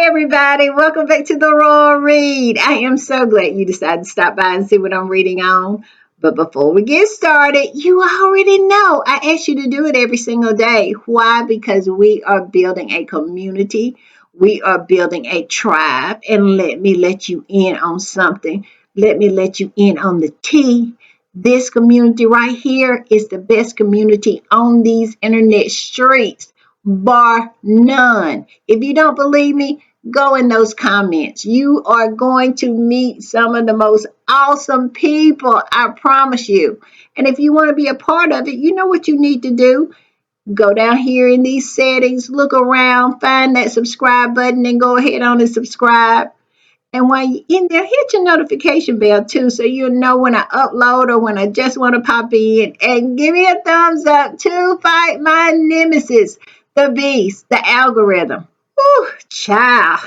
everybody. Welcome back to the Royal Read. I am so glad you decided to stop by and see what I'm reading on. But before we get started, you already know I ask you to do it every single day. Why? Because we are building a community. We are building a tribe. And let me let you in on something. Let me let you in on the tea. This community right here is the best community on these internet streets, bar none. If you don't believe me, go in those comments. You are going to meet some of the most awesome people, I promise you. And if you want to be a part of it, you know what you need to do. Go down here in these settings, look around, find that subscribe button, and go ahead on and subscribe. And while you're in there, hit your notification bell too, so you'll know when I upload or when I just want to pop in. And give me a thumbs up to fight my nemesis, the beast, the algorithm. Ooh, child.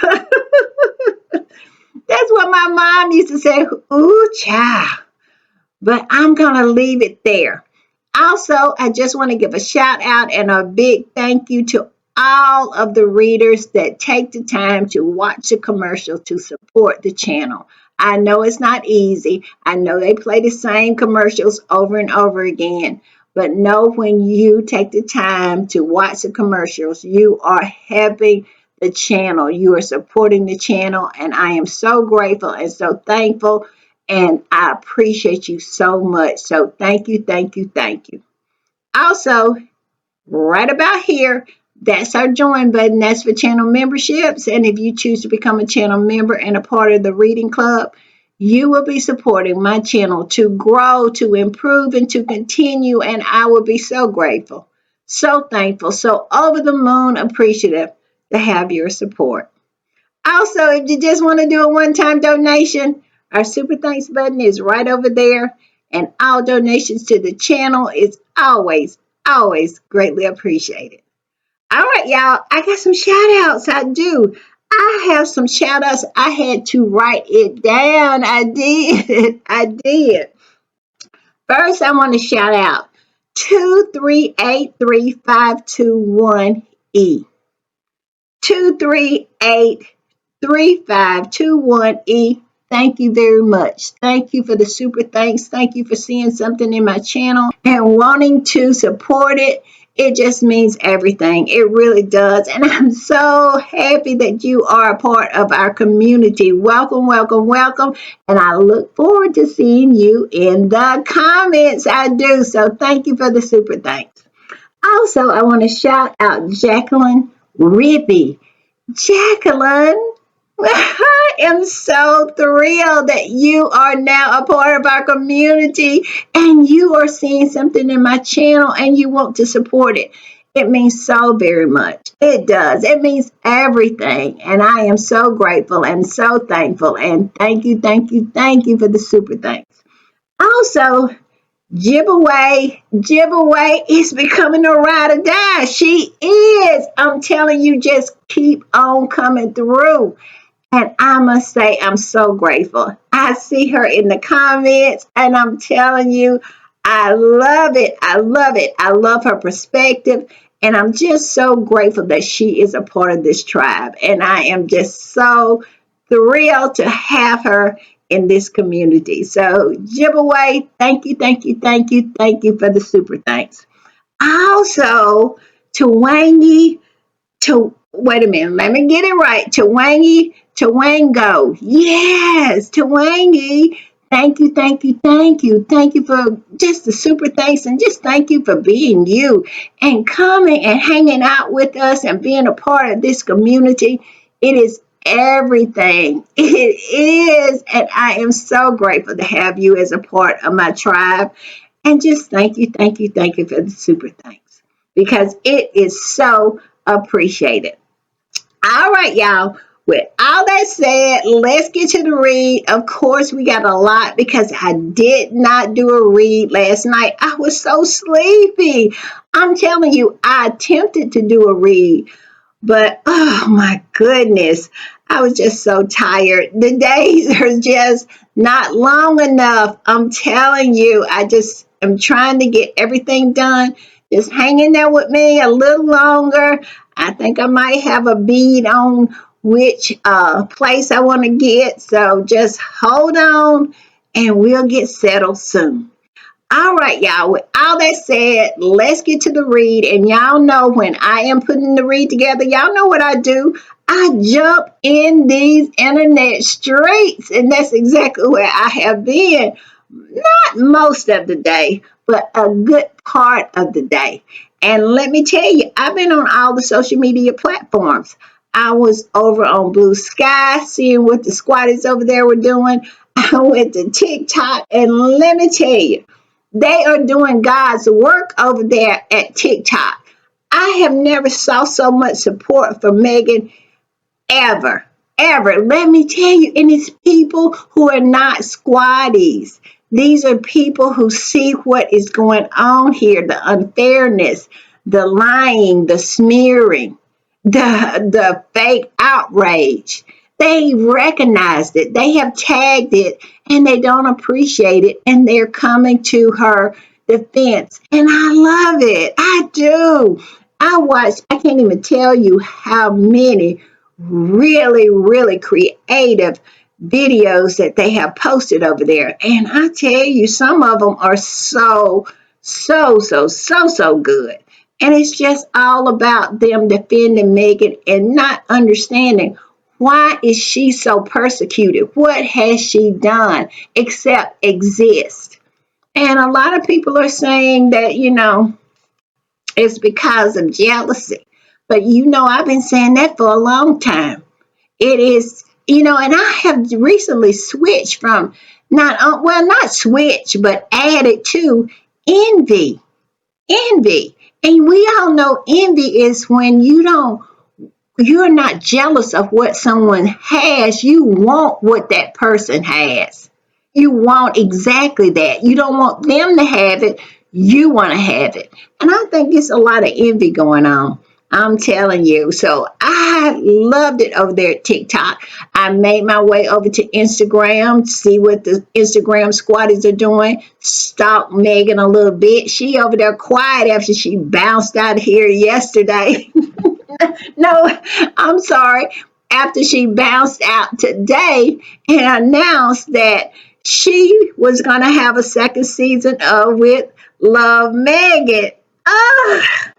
That's what my mom used to say. Ooh, child. But I'm going to leave it there. Also, I just want to give a shout out and a big thank you to all of the readers that take the time to watch the commercial to support the channel. I know it's not easy. I know they play the same commercials over and over again. But know when you take the time to watch the commercials, you are helping the channel. You are supporting the channel. And I am so grateful and so thankful. And I appreciate you so much. So thank you, thank you, thank you. Also, right about here, that's our join button. That's for channel memberships. And if you choose to become a channel member and a part of the reading club, you will be supporting my channel to grow, to improve, and to continue. And I will be so grateful, so thankful, so over the moon appreciative to have your support. Also, if you just want to do a one-time donation, our Super Thanks button is right over there. And all donations to the channel is always greatly appreciated. All right, y'all. I got some shout outs. I do. I have some shout outs. I had to write it down. I did. I did. First, I want to shout out 2383521E. 2383521E. Thank you very much. Thank you for the super thanks. Thank you for seeing something in my channel and wanting to support it. It just means everything. It really does. And I'm so happy that you are a part of our community. Welcome, welcome, welcome. And I look forward to seeing you in the comments. I do. So thank you for the super thanks. Also, I want to shout out Jacqueline Rippy. Jacqueline, I am so thrilled that you are now a part of our community and you are seeing something in my channel and you want to support it. It means so very much. It does. It means everything. And I am so grateful and so thankful. And thank you, thank you, thank you for the super thanks. Also, Giveaway is becoming a ride or die. She is. I'm telling you, just keep on coming through. And I must say, I'm so grateful. I see her in the comments, and I'm telling you, I love it. I love it. I love her perspective. And I'm just so grateful that she is a part of this tribe. And I am just so thrilled to have her in this community. So, giveaway, thank you, thank you, thank you, thank you for the super thanks. Also, to Wangy, to wait a minute, let me get it right. To Wangy, to Wango. Yes, to Wangy. Thank you, thank you, thank you. Thank you for just the super thanks and just thank you for being you and coming and hanging out with us and being a part of this community. It is everything. It is. And I am so grateful to have you as a part of my tribe. And just thank you, thank you, thank you for the super thanks because it is so appreciated. All right, y'all. With all that said, let's get to the read. Of course, we got a lot because I did not do a read last night. I was so sleepy. I'm telling you, I attempted to do a read, but oh my goodness, I was just so tired. The days are just not long enough. I'm telling you, I just am trying to get everything done. Just hang in there with me a little longer. I think I might have a bead on which place I want to get. So just hold on and we'll get settled soon. All right, y'all. With all that said, let's get to the read. And y'all know when I am putting the read together, y'all know what I do. I jump in these internet streets, and that's exactly where I have been. Not most of the day, but a good part of the day. And let me tell you, I've been on all the social media platforms. I was over on Blue Sky, seeing what the squatties over there were doing. I went to TikTok, and let me tell you, they are doing God's work over there at TikTok. I have never saw so much support for Meghan ever, ever. Let me tell you, and it's people who are not squatties. These are people who see what is going on here, the unfairness, the lying, the smearing, the fake outrage. They recognized it. They have tagged it and they don't appreciate it. And they're coming to her defense. And I love it. I do. I can't even tell you how many really, really creative videos that they have posted over there. And I tell you, some of them are so good. And it's just all about them defending Meghan and not understanding why is she so persecuted? What has she done except exist? And a lot of people are saying that, it's because of jealousy. But I've been saying that for a long time. It is, and I have recently switched from not switch, but added to envy. Envy. And we all know envy is when you're not jealous of what someone has. You want what that person has. You want exactly that. You don't want them to have it. You want to have it. And I think it's a lot of envy going on. I'm telling you. So I loved it over there at TikTok. I made my way over to Instagram, see what the Instagram squatties are doing. Stalk Meghan a little bit. She over there quiet after she bounced out of here yesterday. No, I'm sorry. After she bounced out today and announced that she was going to have a second season of With Love Meghan. Ah,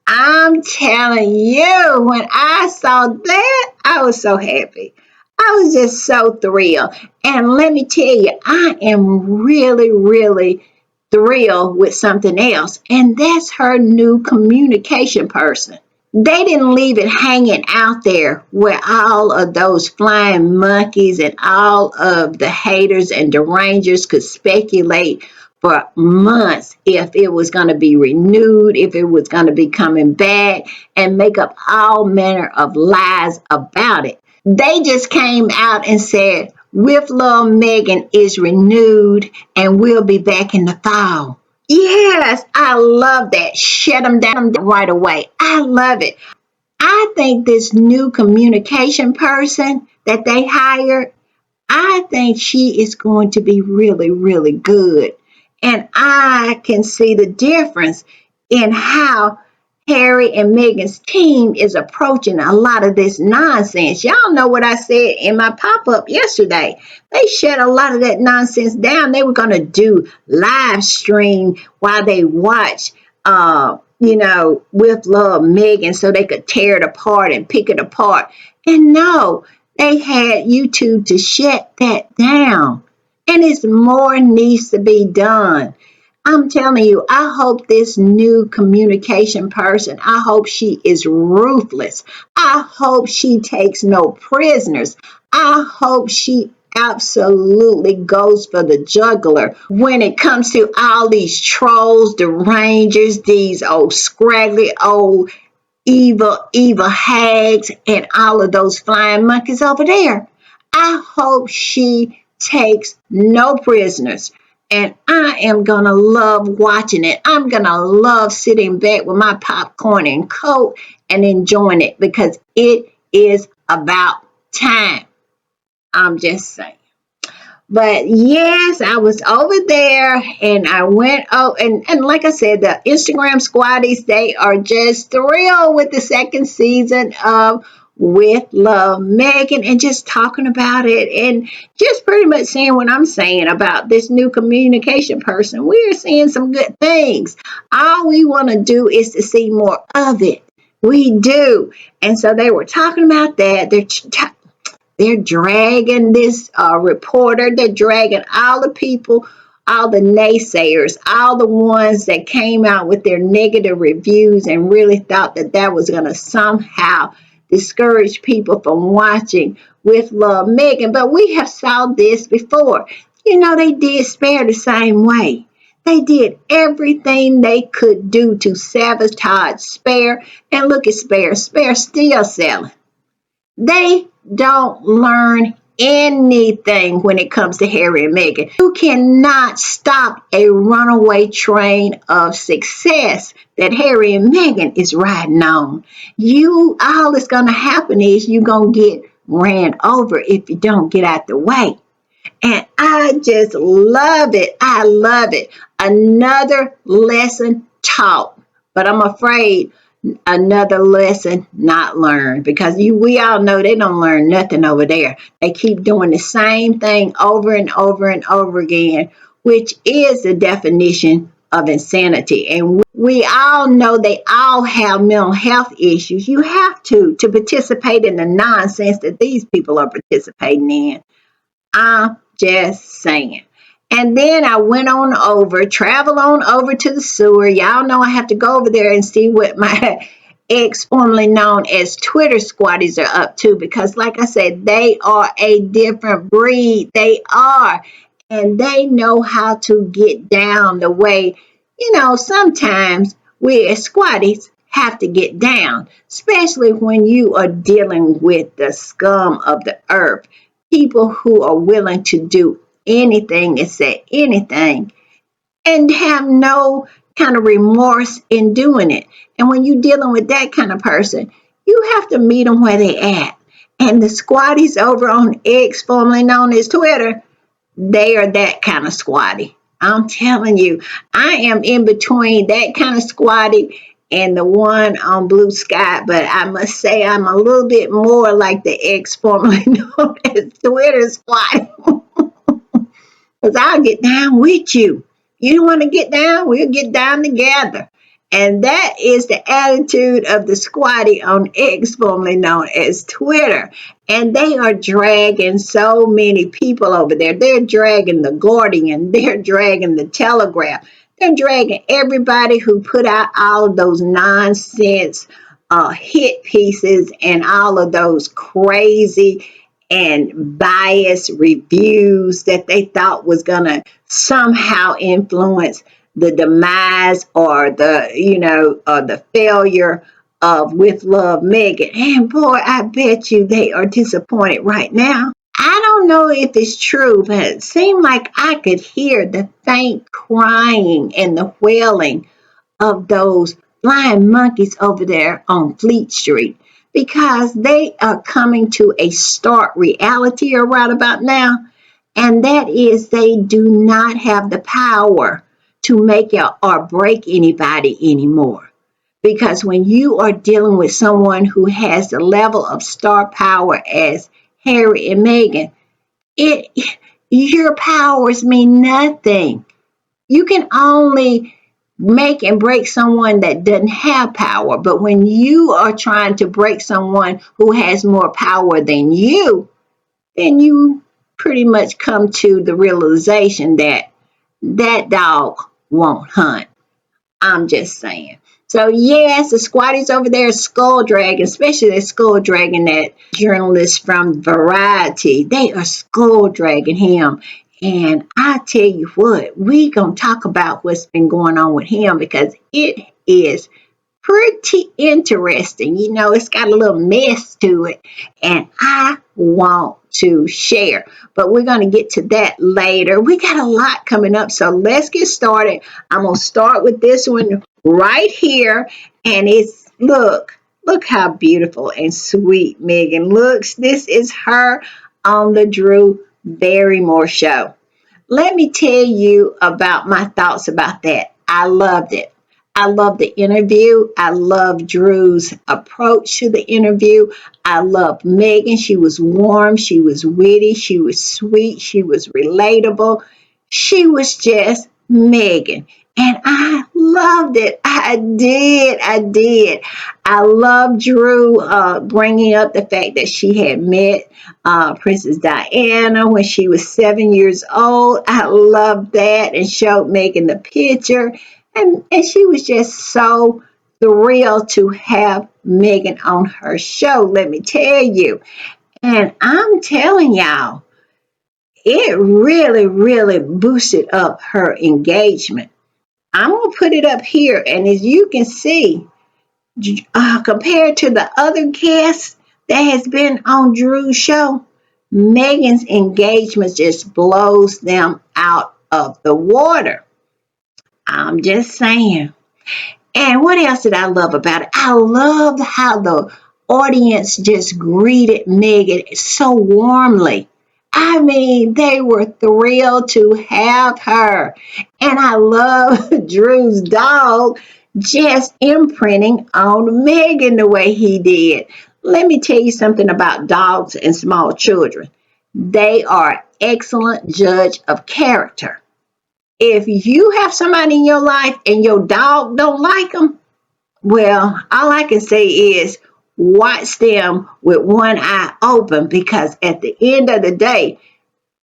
I'm telling you, when I saw that, I was so happy. I was just so thrilled. And let me tell you, I am really, really thrilled with something else. And that's her new communication person. They didn't leave it hanging out there where all of those flying monkeys and all of the haters and derangers could speculate for months if it was going to be renewed, if it was going to be coming back, and make up all manner of lies about it. They just came out and said, With Love Meghan is renewed and we'll be back in the fall. Yes, I love that. Shut them down right away. I love it. I think this new communication person that they hired, I think she is going to be really, really good. And I can see the difference in how Harry and Meghan's team is approaching a lot of this nonsense. Y'all know what I said in my pop-up yesterday. They shut a lot of that nonsense down. They were going to do live stream while they watch, With Love Meghan so they could tear it apart and pick it apart. And no, they had YouTube to shut that down. And it's more needs to be done. I'm telling you, I hope this new communication person, I hope she is ruthless. I hope she takes no prisoners. I hope she absolutely goes for the jugular when it comes to all these trolls, derangers, these old scraggly old evil hags, and all of those flying monkeys over there. I hope she takes no prisoners. And I am going to love watching it. I'm going to love sitting back with my popcorn and Coke and enjoying it because it is about time. I'm just saying. But yes, I was over there and I went and like I said, the Instagram squatties, they are just thrilled with the second season of with love, Meghan, and just talking about it and just pretty much saying what I'm saying about this new communication person. We're seeing some good things. All we want to do is to see more of it. We do. And so they were talking about that. They're dragging this reporter. They're dragging all the people, all the naysayers, all the ones that came out with their negative reviews and really thought that that was going to somehow discourage people from watching with Love Meghan. But we have saw this before. You know, they did Spare the same way. They did everything they could do to sabotage Spare. And look at Spare. Spare still selling. They don't learn anything when it comes to Harry and Meghan. You cannot stop a runaway train of success that Harry and Meghan is riding on. All that's going to happen is you're going to get ran over if you don't get out the way. And I just love it. I love it. Another lesson taught. But I'm afraid another lesson not learned, because we all know they don't learn nothing over there. They keep doing the same thing over and over and over again, which is the definition of insanity. And we all know they all have mental health issues. You have to participate in the nonsense that these people are participating in. I'm just saying. And then I went on over, travel on over to the sewer. Y'all know I have to go over there and see what my ex, formerly known as Twitter squatties, are up to, because like I said, they are a different breed. They are. And they know how to get down the way, sometimes we as squatties have to get down, especially when you are dealing with the scum of the earth. People who are willing to do anything and say anything and have no kind of remorse in doing it. And when you're dealing with that kind of person, you have to meet them where they at. And the squatties over on X, formerly known as Twitter, they are that kind of squatty. I'm telling you, I am in between that kind of squatty and the one on Blue Sky, but I must say I'm a little bit more like the ex, formerly known as Twitter squatty. Because I'll get down with you. You don't want to get down? We'll get down together. And that is the attitude of the squatty on X, formerly known as Twitter. And they are dragging so many people over there. They're dragging the Guardian. They're dragging the Telegraph. They're dragging everybody who put out all of those nonsense hit pieces and all of those crazy and biased reviews that they thought was going to somehow influence the demise or the failure of With Love Meghan. And boy, I bet you they are disappointed right now. I don't know if it's true, but it seemed like I could hear the faint crying and the wailing of those flying monkeys over there on Fleet Street, because they are coming to a stark reality right about now, and that is they do not have the power to make or break anybody anymore. Because when you are dealing with someone who has the level of star power as Harry and Meghan, it your powers mean nothing. You can only make and break someone that doesn't have power. But when you are trying to break someone who has more power than you, then you pretty much come to the realization that that dog won't hunt. I'm just saying. So yes, the squatties over there skull dragging, especially the skull dragging that journalist from Variety. They are skull dragging him. And I tell you what, we gonna talk about what's been going on with him, because it is pretty interesting. It's got a little mess to it, and I want to share. But we're going to get to that later. We got a lot coming up, so let's get started. I'm going to start with this one right here, and look how beautiful and sweet Meghan looks. This is her on the Drew Barrymore show. Let me tell you about my thoughts about that. I loved it. I love the interview. I love Drew's approach to the interview. I love Meghan. She was warm. She was witty. She was sweet. She was relatable. She was just Meghan. And I loved it. I did. I did. I love Drew bringing up the fact that she had met Princess Diana when she was 7 years old. I love that, and showed Meghan the picture. And she was just so thrilled to have Meghan on her show, let me tell you. And I'm telling y'all, it really, really boosted up her engagement. I'm going to put it up here. And as you can see, compared to the other guests that has been on Drew's show, Meghan's engagement just blows them out of the water. I'm just saying. And what else did I love about it? I loved how the audience just greeted Meghan so warmly. I mean, they were thrilled to have her. And I love Drew's dog just imprinting on Meghan the way he did. Let me tell you something about dogs and small children. They are excellent judge of character. If you have somebody in your life and your dog don't like them, well, all I can say is watch them with one eye open, because at the end of the day,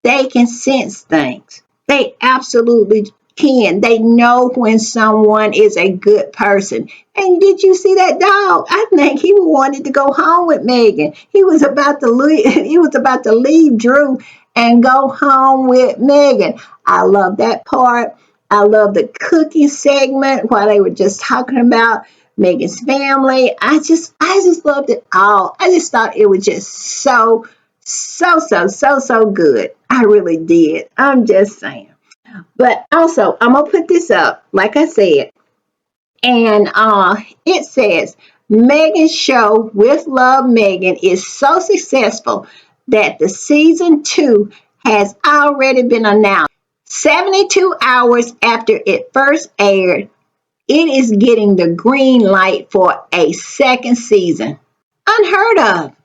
they can sense things. They absolutely can. They know when someone is a good person. And did you see that dog? I think he wanted to go home with Meghan. He was about to leave. He was about to leave Drew and go home with Meghan. I love that part. I love the cooking segment while they were just talking about Meghan's family. I just loved it all. I just thought it was just so good. I really did. I'm just saying. But also, I'm gonna put this up, like I said, and it says Meghan's show With Love Meghan is so successful that the season 2 has already been announced. 72 hours after it first aired, it is getting the green light for a second season. Unheard of.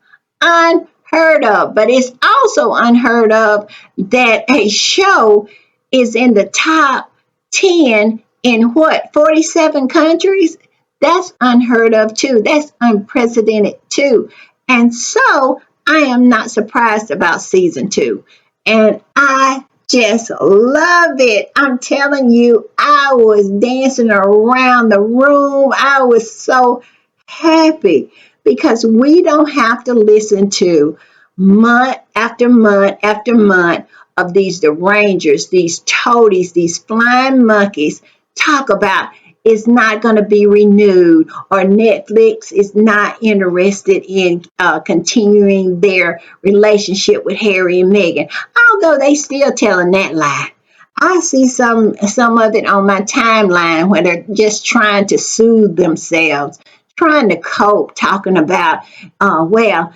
Unheard of. But it's also unheard of that a show is in the top 10 in what, 47 countries? That's unheard of too. That's unprecedented too. And so I am not surprised about season 2. And I just love it. I'm telling you, I was dancing around the room. I was so happy because we don't have to listen to month after month after month of these derangers, these toadies, these flying monkeys talk about it's not going to be renewed, or Netflix is not interested in continuing their relationship with Harry and Meghan. Although they still telling that lie. I see some of it on my timeline where they're just trying to soothe themselves, trying to cope, talking about, well,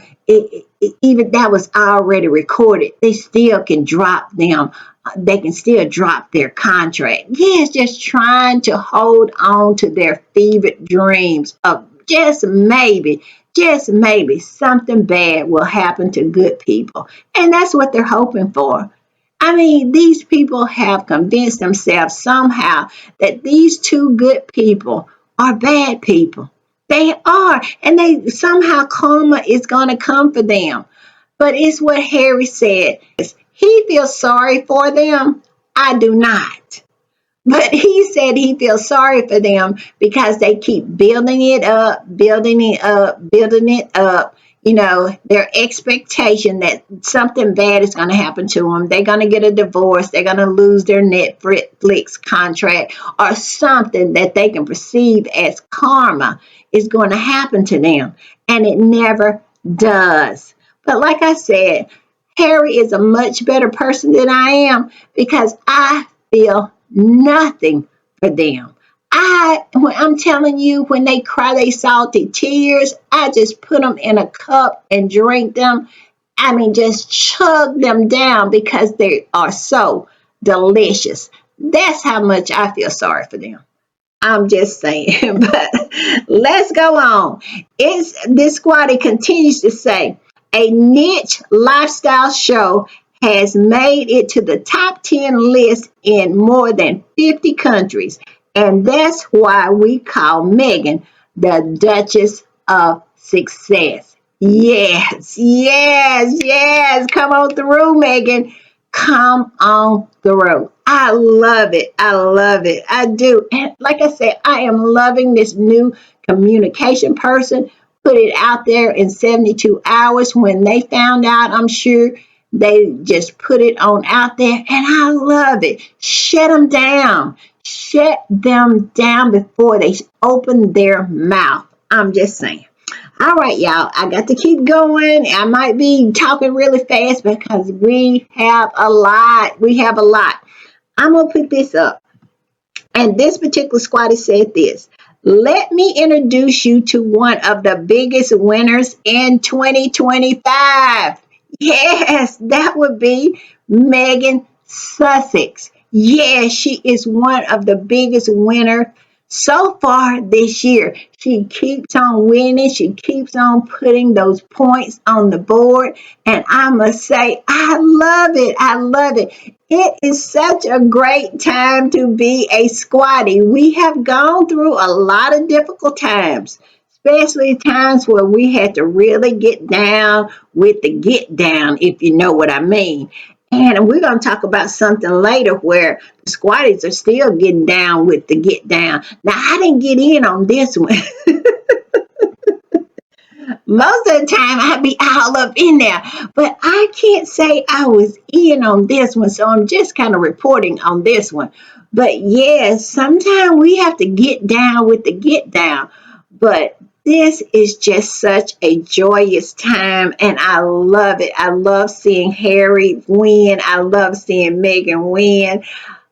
even that was already recorded. They still can drop them. They can still drop their contract. Yes, just trying to hold on to their fevered dreams of just maybe something bad will happen to good people. And that's what they're hoping for. I mean, these people have convinced themselves somehow that these two good people are bad people. They are. And they somehow karma is going to come for them. But it's what Harry said. He feels sorry for them. I do not. But he said he feels sorry for them because they keep building it up, building it up, building it up. You know, their expectation that something bad is going to happen to them. They're going to get a divorce. They're going to lose their Netflix contract, or something that they can perceive as karma is going to happen to them. And it never does. But like I said, Harry is a much better person than I am because I feel nothing for them. I'm telling you, when they cry they salty tears, I just put them in a cup and drink them. I mean, just chug them down because they are so delicious. That's how much I feel sorry for them. I'm just saying. But let's go on. It's this squad, it continues to say a niche lifestyle show has made it to the top 10 list in more than 50 countries. And that's why we call Meghan the Duchess of Success. Yes, yes, yes. Come on through, Meghan. Come on through. I love it. I love it. I do. And like I said, I am loving this new communication person. Put it out there in 72 hours. When they found out, I'm sure they just put it on out there. And I love it. Shut them down. Shut them down before they open their mouth. I'm just saying. All right, y'all. I got to keep going. I might be talking really fast because we have a lot. We have a lot. I'm going to put this up. And this particular squatter said this. Let me introduce you to one of the biggest winners in 2025. Yes, that would be Megan Sussex. Yes, she is one of the biggest winners so far this year. She keeps on winning. She keeps on putting those points on the board. And I must say, I love it. I love it. It is such a great time to be a squatty. We have gone through a lot of difficult times, especially times where we had to really get down with the get down, if you know what I mean. And we're going to talk about something later where the squatties are still getting down with the get down. Now, I didn't get in on this one. Most of the time I'd be all up in there, but I can't say I was in on this one, so I'm just kind of reporting on this one. But yes, sometimes we have to get down with the get down. But this is just such a joyous time, and I love it. I love seeing Harry win. I love seeing Meghan win.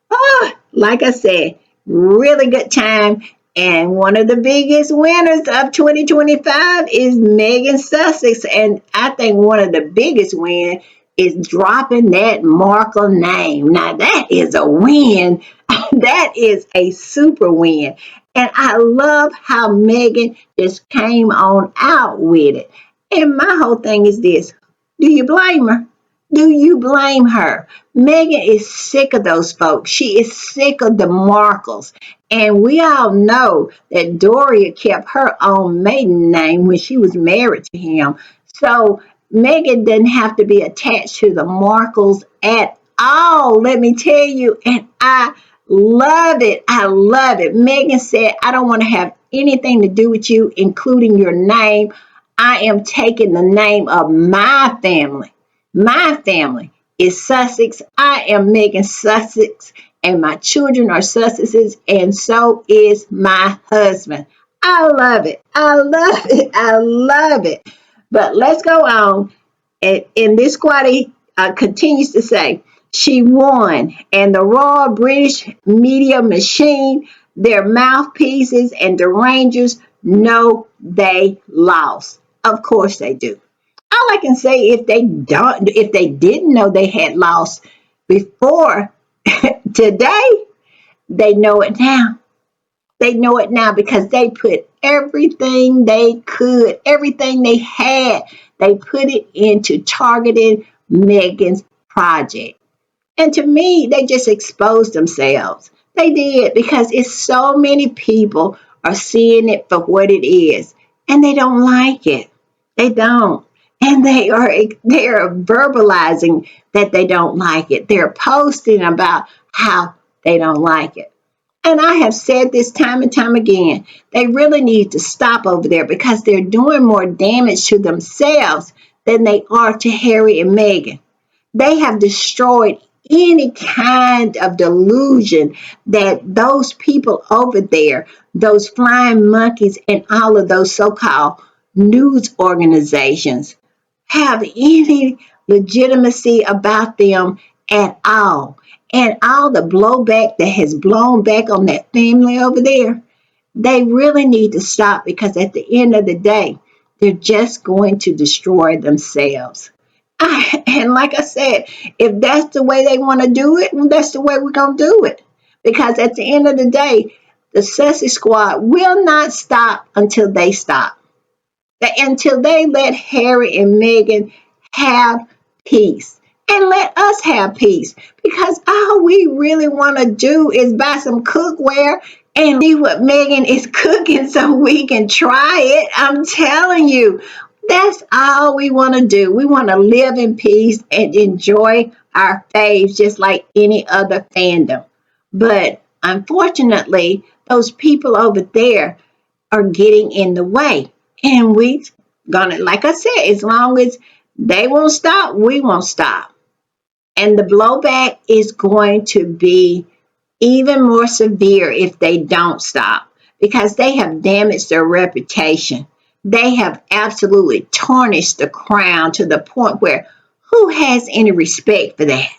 Oh, like I said, really good time. And one of the biggest winners of 2025 is Megan Sussex. And I think one of the biggest wins is dropping that Markle name. Now, that is a win. That is a super win. And I love how Megan just came on out with it. And my whole thing is this. Do you blame her? Do you blame her? Megan is sick of those folks. She is sick of the Markles. And we all know that Doria kept her own maiden name when she was married to him. So Megan didn't have to be attached to the Markles at all, let me tell you. And I love it. I love it. Megan said, I don't want to have anything to do with you, including your name. I am taking the name of my family. My family is Sussex. I am Megan Sussex, and my children are Sussexes, and so is my husband. I love it. I love it. I love it. But let's go on. And this squatty continues to say, she won, and the Royal British Media Machine, their mouthpieces and derangers know they lost. Of course they do. All I can say, if they didn't know they had lost before today, they know it now. They know it now because they put everything they could, everything they had, they put it into targeting Megan's project. And to me, they just exposed themselves. They did because it's so many people are seeing it for what it is, and they don't like it. They don't. And they are verbalizing that they don't like it. They're posting about how they don't like it. And I have said this time and time again. They really need to stop over there because they're doing more damage to themselves than they are to Harry and Meghan. They have destroyed any kind of delusion that those people over there, those flying monkeys, and all of those so called news organizations, have any legitimacy about them at all. And all the blowback that has blown back on that family over there, they really need to stop because at the end of the day, they're just going to destroy themselves. And like I said, if that's the way they want to do it, well, that's the way we're going to do it. Because at the end of the day, the Sussy Squad will not stop until they stop. Until they let Harry and Meghan have peace. And let us have peace. Because all we really want to do is buy some cookware and see what Meghan is cooking so we can try it. I'm telling you, that's all we want to do. We want to live in peace and enjoy our faves just like any other fandom. But unfortunately, those people over there are getting in the way. And we gonna, like I said, as long as they won't stop, we won't stop. And the blowback is going to be even more severe if they don't stop because they have damaged their reputation. They have absolutely tarnished the crown to the point where who has any respect for that?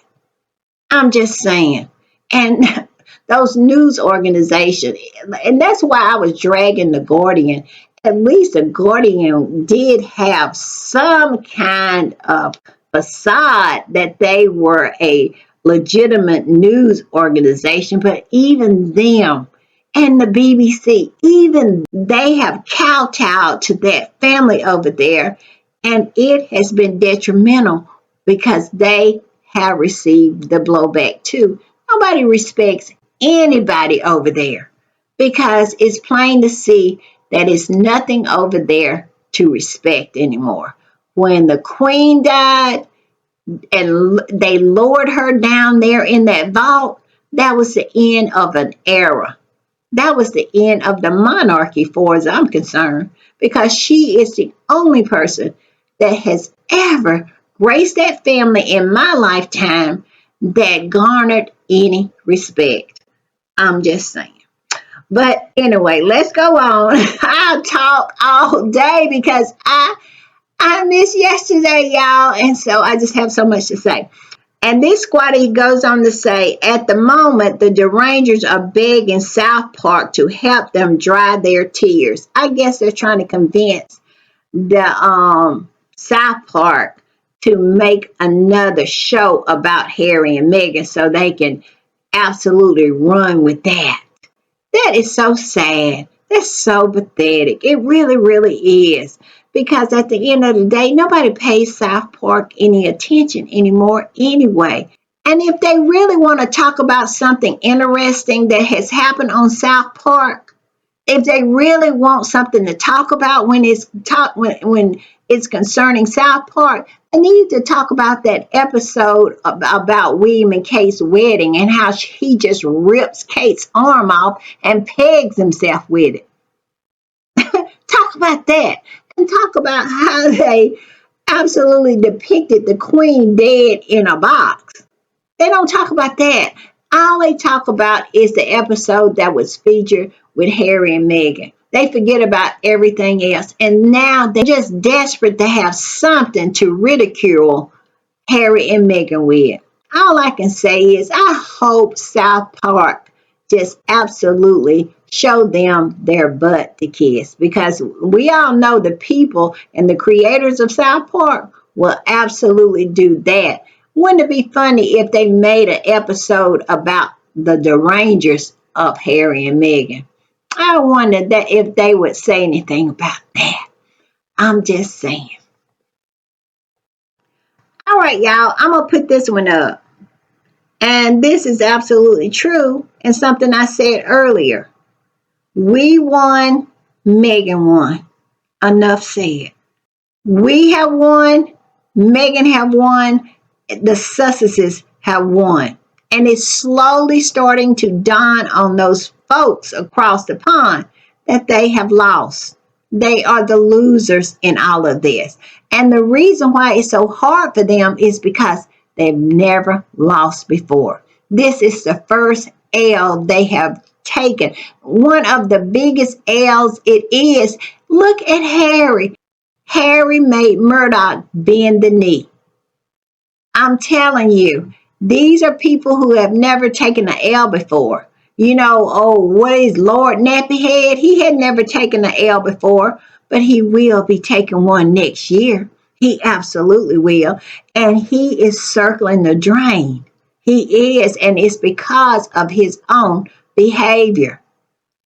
I'm just saying. And those news organizations, and that's why I was dragging the Guardian. At least the Guardian did have some kind of facade that they were a legitimate news organization, but even them and the BBC, even they have kowtowed to that family over there, and it has been detrimental because they have received the blowback too. Nobody respects anybody over there because it's plain to see that it's nothing over there to respect anymore. When the Queen died and they lowered her down there in that vault, that was the end of an era. That was the end of the monarchy, far as I'm concerned, because she is the only person that has ever graced that family in my lifetime that garnered any respect. I'm just saying. But anyway, let's go on. I'll talk all day because I missed yesterday, y'all, and so I just have so much to say. And this squatter goes on to say, at the moment, the derangers are begging South Park to help them dry their tears. I guess they're trying to convince the South Park to make another show about Harry and Meghan so they can absolutely run with that. That is so sad. That's so pathetic. It really, really is. Because at the end of the day, nobody pays South Park any attention anymore anyway. And if they really want to talk about something interesting that has happened on South Park, if they really want something to talk about when it's concerning South Park, they need to talk about that episode about William and Kate's wedding and how he just rips Kate's arm off and pegs himself with it. Talk about that. And talk about how they absolutely depicted the Queen dead in a box. They don't talk about that. All they talk about is the episode that was featured with Harry and Meghan. They forget about everything else. And now they're just desperate to have something to ridicule Harry and Meghan with. All I can say is I hope South Park just absolutely show them their butt to kiss because we all know the people and the creators of South Park will absolutely do that. Wouldn't it be funny if they made an episode about the derangers of Harry and Meghan? I wonder that if they would say anything about that. I'm just saying. All right, y'all, I'm going to put this one up. And this is absolutely true and something I said earlier. We won, Meghan won. Enough said. We have won, Meghan have won, the Sussexes have won. And it's slowly starting to dawn on those folks across the pond that they have lost. They are the losers in all of this. And the reason why it's so hard for them is because they've never lost before. This is the first L they have taken. One of the biggest L's it is. Look at Harry. Harry made Murdoch bend the knee. I'm telling you, these are people who have never taken an L before. You know, oh, what is Lord Nappyhead? He had never taken an L before, but he will be taking one next year. He absolutely will. And he is circling the drain. He is, and it's because of his own behavior.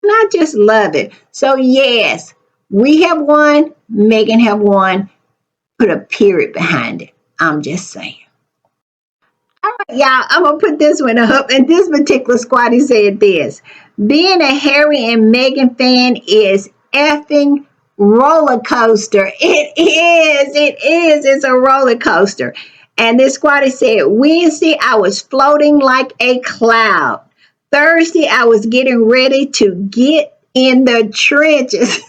And I just love it. So yes, we have won. Meghan have won. Put a period behind it. I'm just saying. All right, y'all, I'm gonna put this one up. And this particular squatty said this: being a Harry and Meghan fan is effing roller coaster. It's a roller coaster. And this squatty said, Wednesday I was floating like a cloud. Thursday I was getting ready to get in the trenches.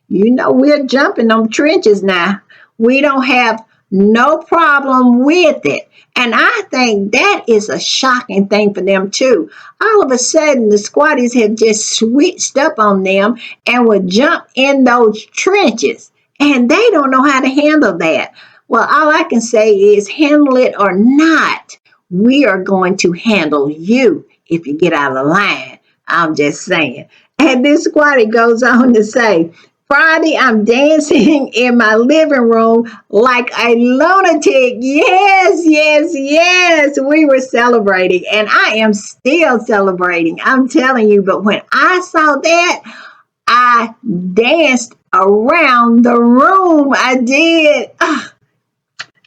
You know, we're jumping them trenches now. We don't have no problem with it. And I think that is a shocking thing for them, too. All of a sudden, the squatties have just switched up on them and would jump in those trenches. And they don't know how to handle that. Well, all I can say is handle it or not. We are going to handle you if you get out of line. I'm just saying. And this squatty goes on to say, Friday, I'm dancing in my living room like a lunatic. Yes, yes, yes. We were celebrating, and I am still celebrating. I'm telling you, but when I saw that, I danced around the room. I did.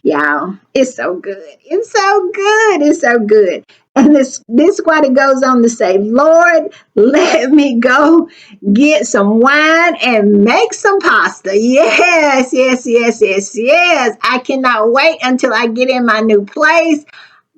Y'all, it's so good. It's so good. It's so good. And this squatter goes on to say, Lord, let me go get some wine and make some pasta. Yes, yes, yes, yes, yes. I cannot wait until I get in my new place.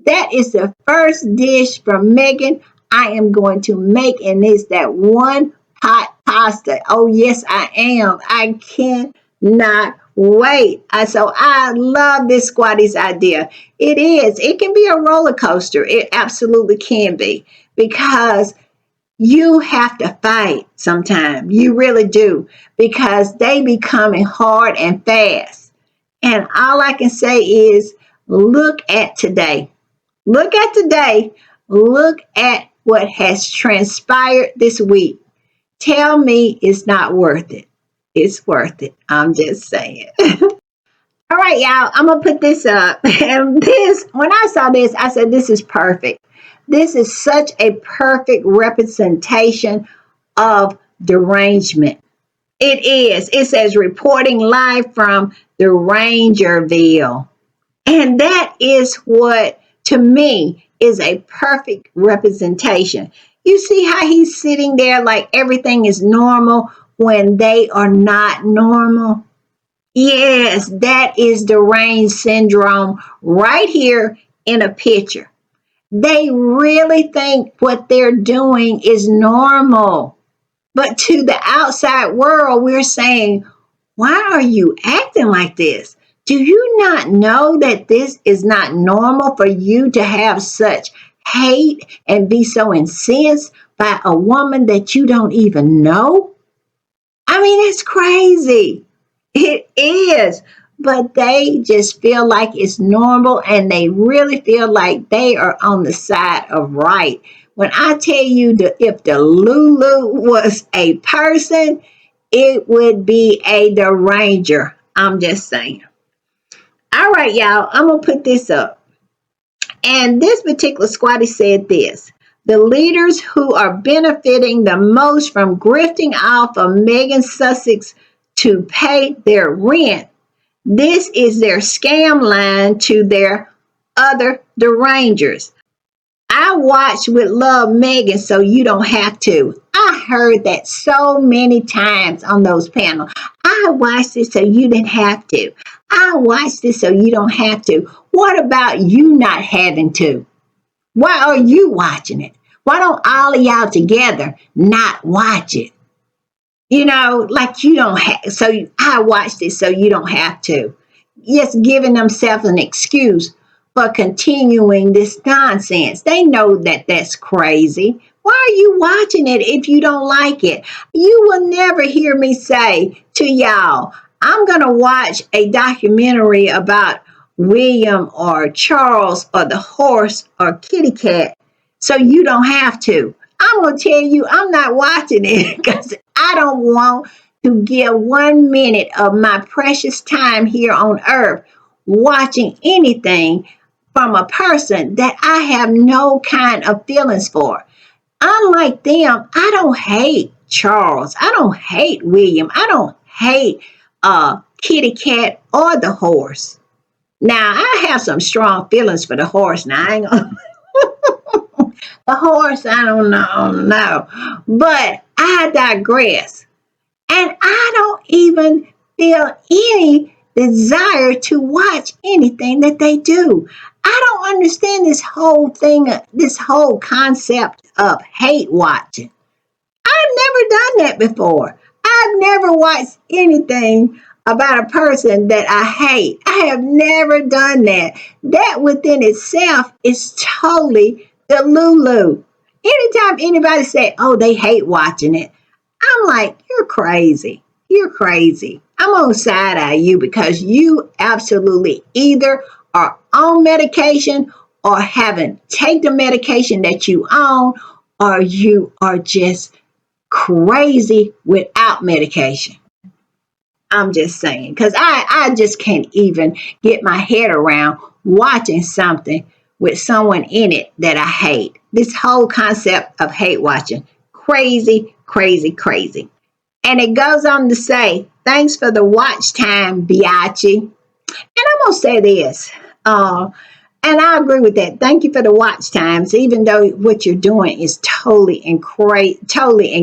That is the first dish from Meghan I am going to make, and it's that one pot pasta. Oh, yes, I am. I cannot wait. So I love this squatty's idea. It is. It can be a roller coaster. It absolutely can be because you have to fight sometimes. You really do because they be coming hard and fast. And all I can say is look at today. Look at today. Look at what has transpired this week. Tell me it's not worth it. It's worth it. I'm just saying. All right, y'all, I'm going to put this up. And when I saw this, I said, this is perfect. This is such a perfect representation of derangement. It is. It says reporting live from Derangerville. And that is what, to me, is a perfect representation. You see how he's sitting there like everything is normal when they are not normal? Yes, that is deranged syndrome right here in a picture. They really think what they're doing is normal. But to the outside world, we're saying, why are you acting like this? Do you not know that this is not normal for you to have such hate and be so incensed by a woman that you don't even know? I mean, it's crazy. It is. But they just feel like it's normal and they really feel like they are on the side of right. When I tell you that if the Lulu was a person, it would be a deranger. I'm just saying. All right, y'all, I'm going to put this up. And this particular squatty said this: the leaders who are benefiting the most from grifting off of Meghan Sussex to pay their rent. This is their scam line to their other derangers. I watch with love Meghan so you don't have to. I heard that so many times on those panels. I watched this so you didn't have to. I watched this so you don't have to. What about you not having to? Why are you watching it? Why don't all of y'all together not watch it? You know, like you don't have, so I watched it so you don't have to. Just giving themselves an excuse for continuing this nonsense. They know that that's crazy. Why are you watching it if you don't like it? You will never hear me say to y'all, I'm going to watch a documentary about William or Charles or the horse or kitty cat so you don't have to. I'm going to tell you, I'm not watching it because I don't want to give 1 minute of my precious time here on earth watching anything from a person that I have no kind of feelings for. unlike them, I don't hate Charles. I don't hate William. I don't hate Kitty Cat or the horse. Now, I have some strong feelings for the horse. Now, I ain't gonna, the horse, I don't know, no. But I digress. And I don't even feel any desire to watch anything that they do. I don't understand this whole thing, this whole concept of hate watching. I've never done that before. I've never watched anything about a person that I hate. I have never done that. That within itself is totally the Lulu. Anytime anybody say, oh, they hate watching it, I'm like, you're crazy. You're crazy. I'm on side eye you because you absolutely either are on medication or haven't taken the medication that you own, or you are just crazy without medication. I'm just saying, because I just can't even get my head around watching something with someone in it that I hate. This whole concept of hate watching, crazy, crazy, crazy. And it goes on to say, thanks for the watch time, Biachi. And I'm gonna say this, and I agree with that. Thank you for the watch times, even though what you're doing is totally and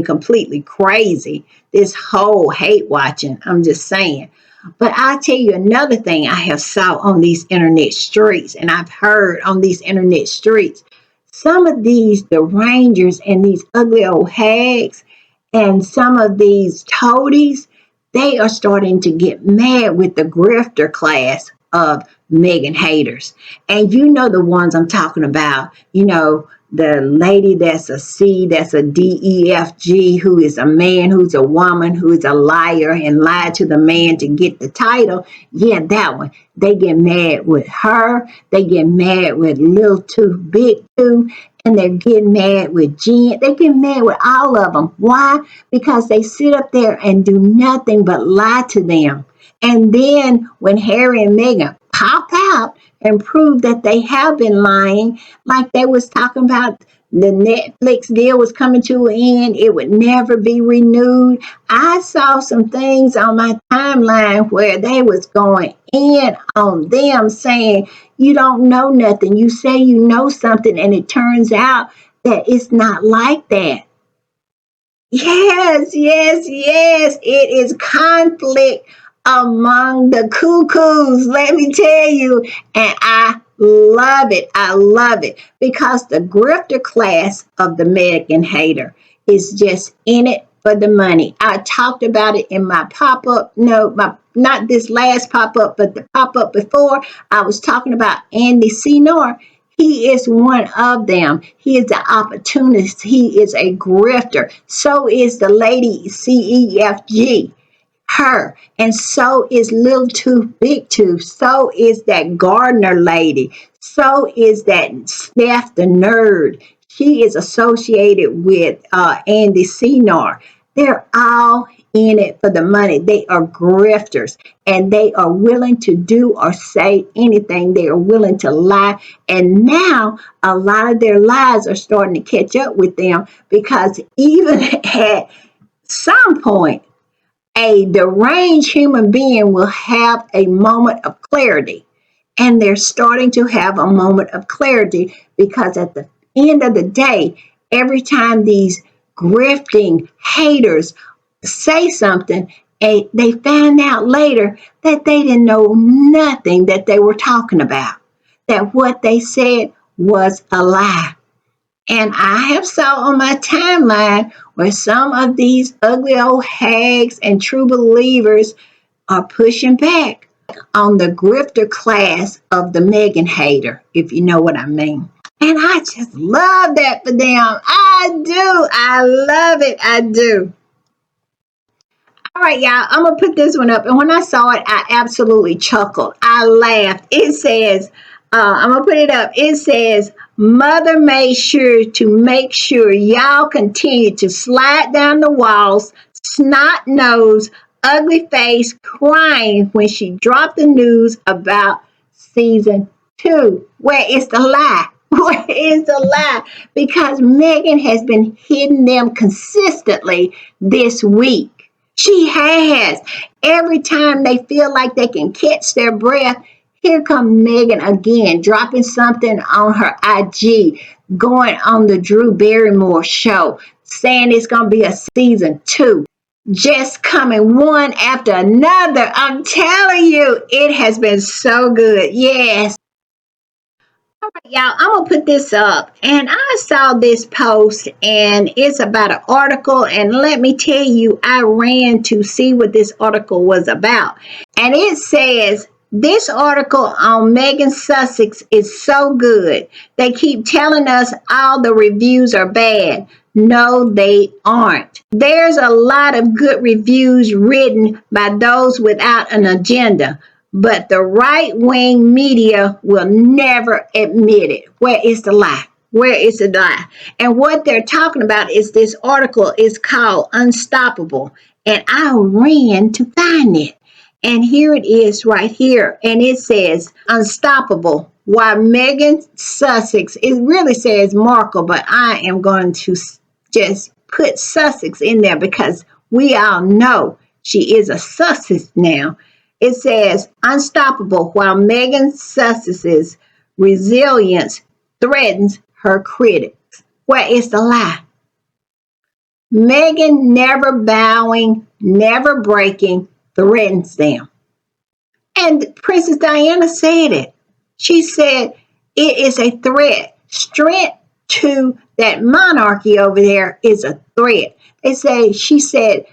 completely crazy. This whole hate watching, I'm just saying. But I'll tell you another thing I have saw on these internet streets, and I've heard on these internet streets. Some of these derangers and these ugly old hags and some of these toadies, they are starting to get mad with the grifter class of Meghan haters. And you know the ones I'm talking about. You know, the lady that's a C, that's a DEFG, who is a man, who's a woman, who is a liar and lied to the man to get the title. Yeah, that one. They get mad with her. They get mad with Lil Tooth, Big Tooth, and they're getting mad with Jen. They get mad with all of them. Why? Because they sit up there and do nothing but lie to them. And then when Harry and Meghan pop out and prove that they have been lying, like they was talking about the Netflix deal was coming to an end, it would never be renewed. I saw some things on my timeline where they was going in on them saying, you don't know nothing. You say you know something and it turns out that it's not like that. Yes, yes, yes. It is conflict among the cuckoos, let me tell you. And I love it. I love it because the grifter class of the Meghan hater is just in it for the money. I talked about it in my pop up. No, my not this last pop up, but the pop up before. I was talking about Andy Senior. He is one of them. He is the opportunist. He is a grifter. So is the lady CEFG, her. And so is Little Tooth, Big Tooth. So is that Gardner lady. So is that Steph the nerd. She is associated with Andy Senior. They're all in it for the money. They are grifters and they are willing to do or say anything. They are willing to lie. And now a lot of their lies are starting to catch up with them because even at some point, a deranged human being will have a moment of clarity. And they're starting to have a moment of clarity because at the end of the day, every time these grifting haters say something, and they find out later that they didn't know nothing that they were talking about, that what they said was a lie. And I have saw on my timeline where some of these ugly old hags and true believers are pushing back on the grifter class of the Meghan hater, if you know what I mean. And I just love that for them. I do. I love it. I do. All right, y'all, I'm going to put this one up. And when I saw it, I absolutely chuckled. I laughed. It says, I'm going to put it up. It says, Mother made sure to make sure y'all continue to slide down the walls, snot nose, ugly face, crying when she dropped the news about season 2. Where is the lie? What is the lie? Because Meghan has been hitting them consistently this week. She has. Every time they feel like they can catch their breath, here come Meghan again, dropping something on her IG, going on the Drew Barrymore show, saying it's going to be a season 2. Just coming one after another. I'm telling you, it has been so good. Yes. Y'all, I'm gonna put this up, and I saw this post, and it's about an article. And let me tell you, I ran to see what this article was about, and it says this article on Megan Sussex is so good. They keep telling us all the reviews are bad. No, they aren't. There's a lot of good reviews written by those without an agenda, but the right wing media will never admit it. Where is the lie? Where is the lie? And what they're talking about is this article is called Unstoppable. And I ran to find it. And here it is right here. And it says Unstoppable. Why Megan Sussex, it really says Markle, but I am going to just put Sussex in there because we all know she is a Sussex now. It says Unstoppable while Megan Sussex's resilience threatens her critics. Where is the lie? Megan never bowing, never breaking, threatens them. And Princess Diana said it. She said it is a threat. Strength to that monarchy over there is a threat. She said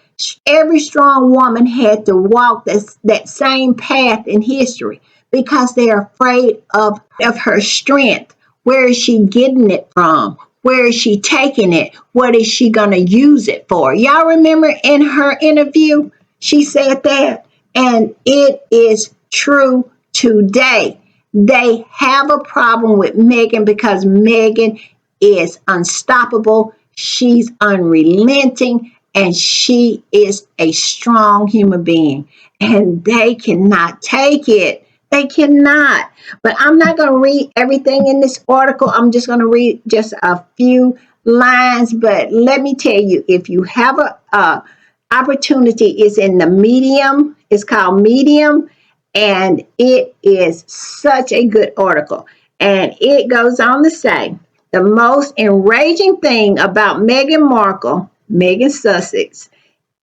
every strong woman had to walk that same path in history because they're afraid of her strength. Where is she getting it from? Where is she taking it? What is she going to use it for? Y'all remember in her interview, she said that, and it is true today. They have a problem with Meghan because Meghan is unstoppable. She's unrelenting, and she is a strong human being. And they cannot take it. They cannot. But I'm not going to read everything in this article. I'm just going to read just a few lines. But let me tell you, if you have a opportunity, it's in the Medium. It's called Medium. And it is such a good article. And it goes on to say, the most enraging thing about Meghan Markle, Megan Sussex,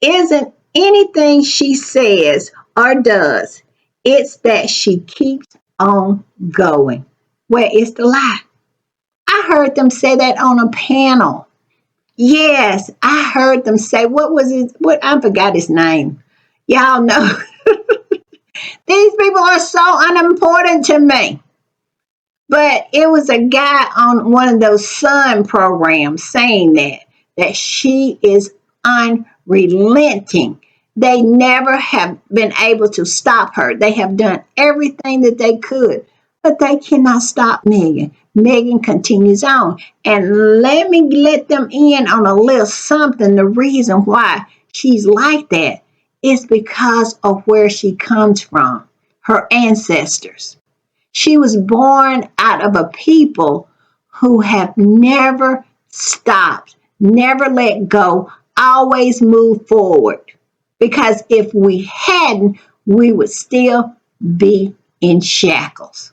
isn't anything she says or does. It's that she keeps on going. Where is the lie? I heard them say that on a panel. Yes, I heard them say, what was it? I forgot his name. Y'all know. These people are so unimportant to me. But it was a guy on one of those Sun programs saying that she is unrelenting. They never have been able to stop her. They have done everything that they could, but they cannot stop Meghan. Meghan continues on. And let me let them in on a little something. The reason why she's like that is because of where she comes from, her ancestors. She was born out of a people who have never stopped, never let go, always moved forward. Because if we hadn't, we would still be in shackles.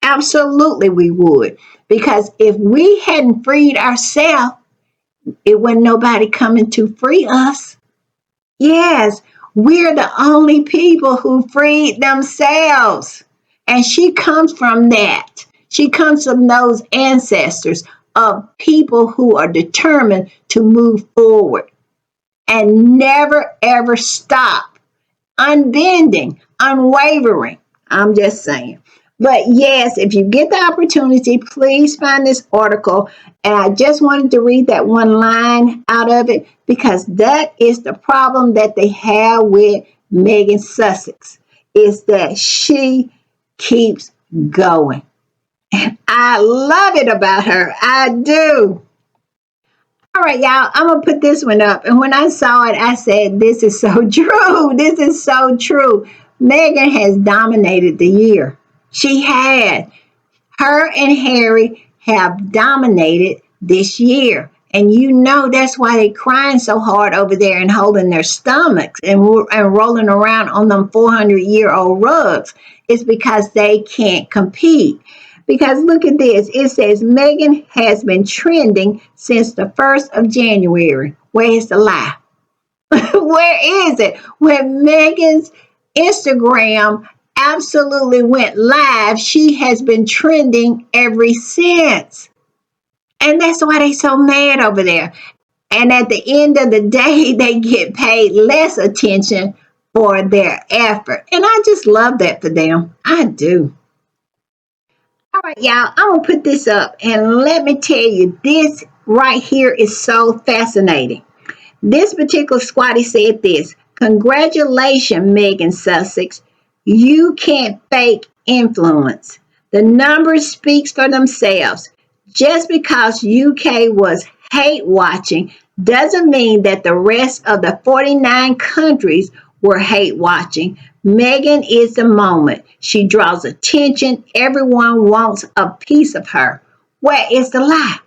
Absolutely, we would. Because if we hadn't freed ourselves, it wasn't nobody coming to free us. Yes, we're the only people who freed themselves. And she comes from that. She comes from those ancestors of people who are determined to move forward and never ever stop, unbending, unwavering. I'm just saying. But yes, if you get the opportunity, please find this article. And I just wanted to read that one line out of it because that is the problem that they have with Megan Sussex, is that she keeps going. And I love it about her. I do. All right, y'all, I'm going to put this one up. And when I saw it, I said, this is so true. This is so true. Meghan has dominated the year. She had. Her and Harry have dominated this year. And you know that's why they're crying so hard over there and holding their stomachs and rolling around on them 400-year-old rugs. It's because they can't compete. Because look at this. It says Meghan has been trending since the 1st of January. Where is the lie? Where is it? When Meghan's Instagram absolutely went live, she has been trending ever since. And that's why they so mad over there. And at the end of the day, they get paid less attention for their effort. And I just love that for them. I do. All right, y'all, I'm going to put this up. And let me tell you, this right here is so fascinating. This particular squatty said this: Congratulations, Megan Sussex. You can't fake influence. The numbers speaks for themselves. Just because UK was hate watching doesn't mean that the rest of the 49 countries were hate watching. Megan is the moment. She draws attention. Everyone wants a piece of her. Where is the lie?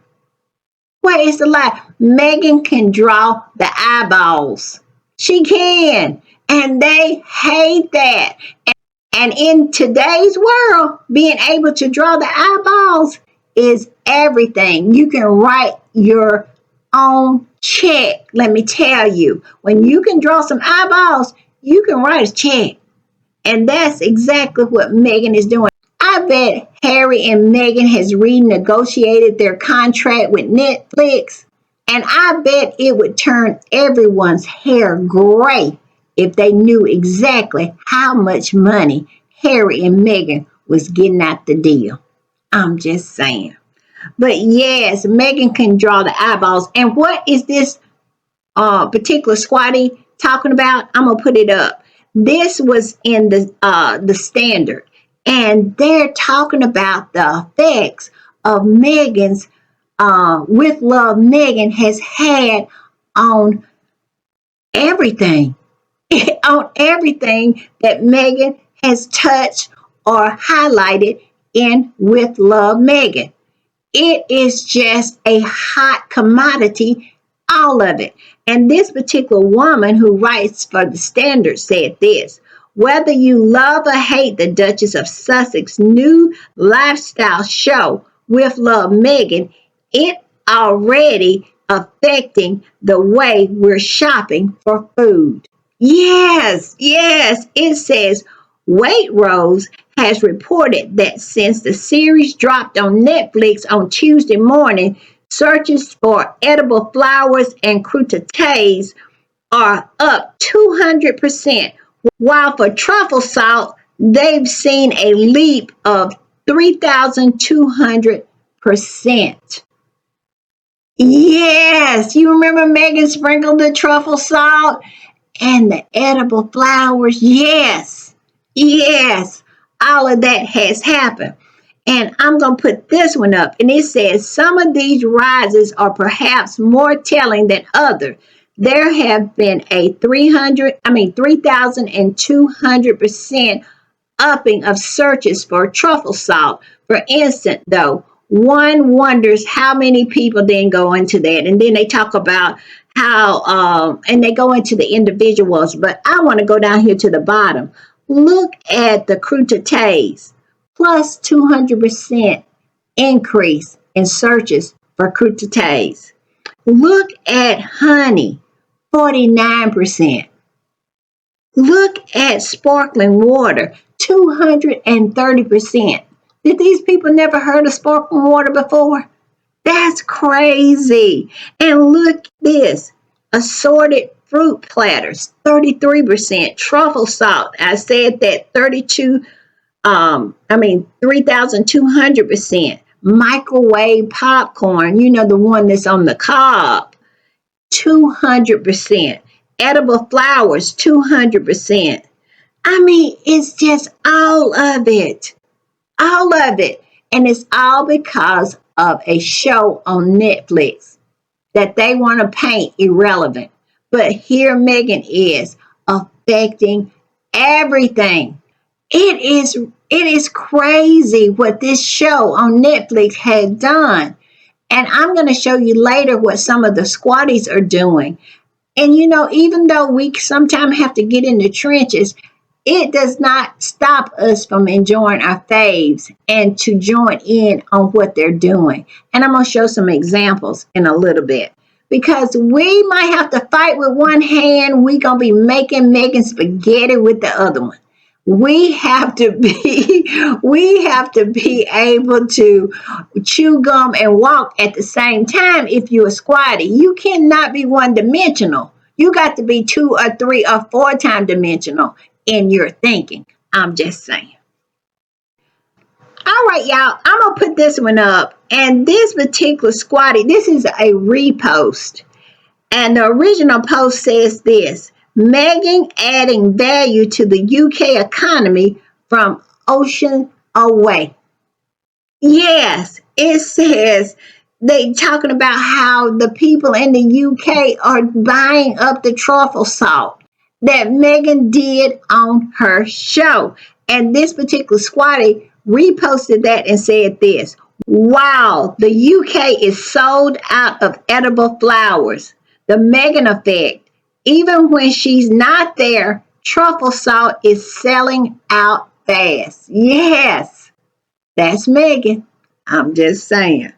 Where is the lie? Meghan can draw the eyeballs. She can. And they hate that. And in today's world, being able to draw the eyeballs is everything. You can write your own check. Let me tell you, when you can draw some eyeballs, you can write a check. And that's exactly what Meghan is doing. I bet Harry and Meghan has renegotiated their contract with Netflix, and I bet it would turn everyone's hair gray if they knew exactly how much money Harry and Meghan was getting out the deal. I'm just saying. But yes, Meghan can draw the eyeballs. And what is this particular squatty talking about? I'm gonna put it up. This was in the Standard, and they're talking about the effects of Meghan's with love Meghan has had on everything, on everything that Meghan has touched or highlighted in With Love Meghan. It is just a hot commodity, all of it. And this particular woman who writes for the Standard said this: Whether you love or hate the Duchess of Sussex's new lifestyle show, With Love Meghan, it already affecting the way we're shopping for food. Yes, yes, it says Waitrose has reported that since the series dropped on Netflix on Tuesday morning, searches for edible flowers and crudités are up 200%, while for truffle salt, they've seen a leap of 3,200%. Yes, you remember Megan sprinkled the truffle salt and the edible flowers? Yes, yes, all of that has happened. And I'm going to put this one up. And it says some of these rises are perhaps more telling than others. There have been a 3,200% upping of searches for truffle salt. For instance, though, one wonders how many people then go into that. And then they talk about how, and they go into the individuals. But I want to go down here to the bottom. Look at the crudités, plus 200% increase in searches for crudités. Look at honey, 49%. Look at sparkling water, 230%. Did these people never heard of sparkling water before? That's crazy. And look at this, assorted fruit platters, 33%. Truffle salt, I said that 3,200%. Microwave popcorn, you know, the one that's on the cob, 200%. Edible flowers, 200%. I mean, it's just all of it. All of it. And it's all because of a show on Netflix that they want to paint irrelevant. But here Meghan is affecting everything. It is crazy what this show on Netflix had done. And I'm going to show you later what some of the squatties are doing. And even though we sometimes have to get in the trenches, it does not stop us from enjoying our faves and to join in on what they're doing. And I'm going to show some examples in a little bit. Because we might have to fight with one hand, we're going to be making Megan spaghetti with the other one. We have to be able to chew gum and walk at the same time. If you're a squatty, you cannot be one dimensional. You got to be two or three or four time dimensional in your thinking. I'm just saying. All right, y'all, I'm gonna put this one up. And this particular squatty, this is a repost. And the original post says this: Meghan adding value to the UK economy from ocean away. Yes, it says they talking about how the people in the UK are buying up the truffle salt that Meghan did on her show. And this particular squatty reposted that and said this: Wow, the UK is sold out of edible flowers. The Meghan effect. Even when she's not there, truffle salt is selling out fast. Yes, that's Meghan. I'm just saying.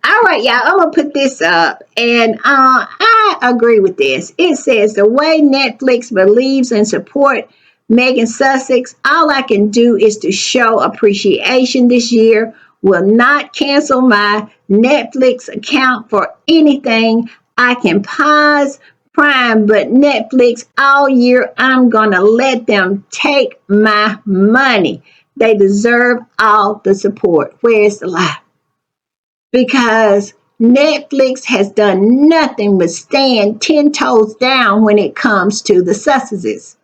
All right, y'all, I'm going to put this up. And I agree with this. It says the way Netflix believes and support Megan Sussex, all I can do is to show appreciation this year. Will not cancel my Netflix account for anything. I can pause Prime, but Netflix all year, I'm going to let them take my money. They deserve all the support. Where's the lie? Because Netflix has done nothing but stand 10 toes down when it comes to the Sussexes.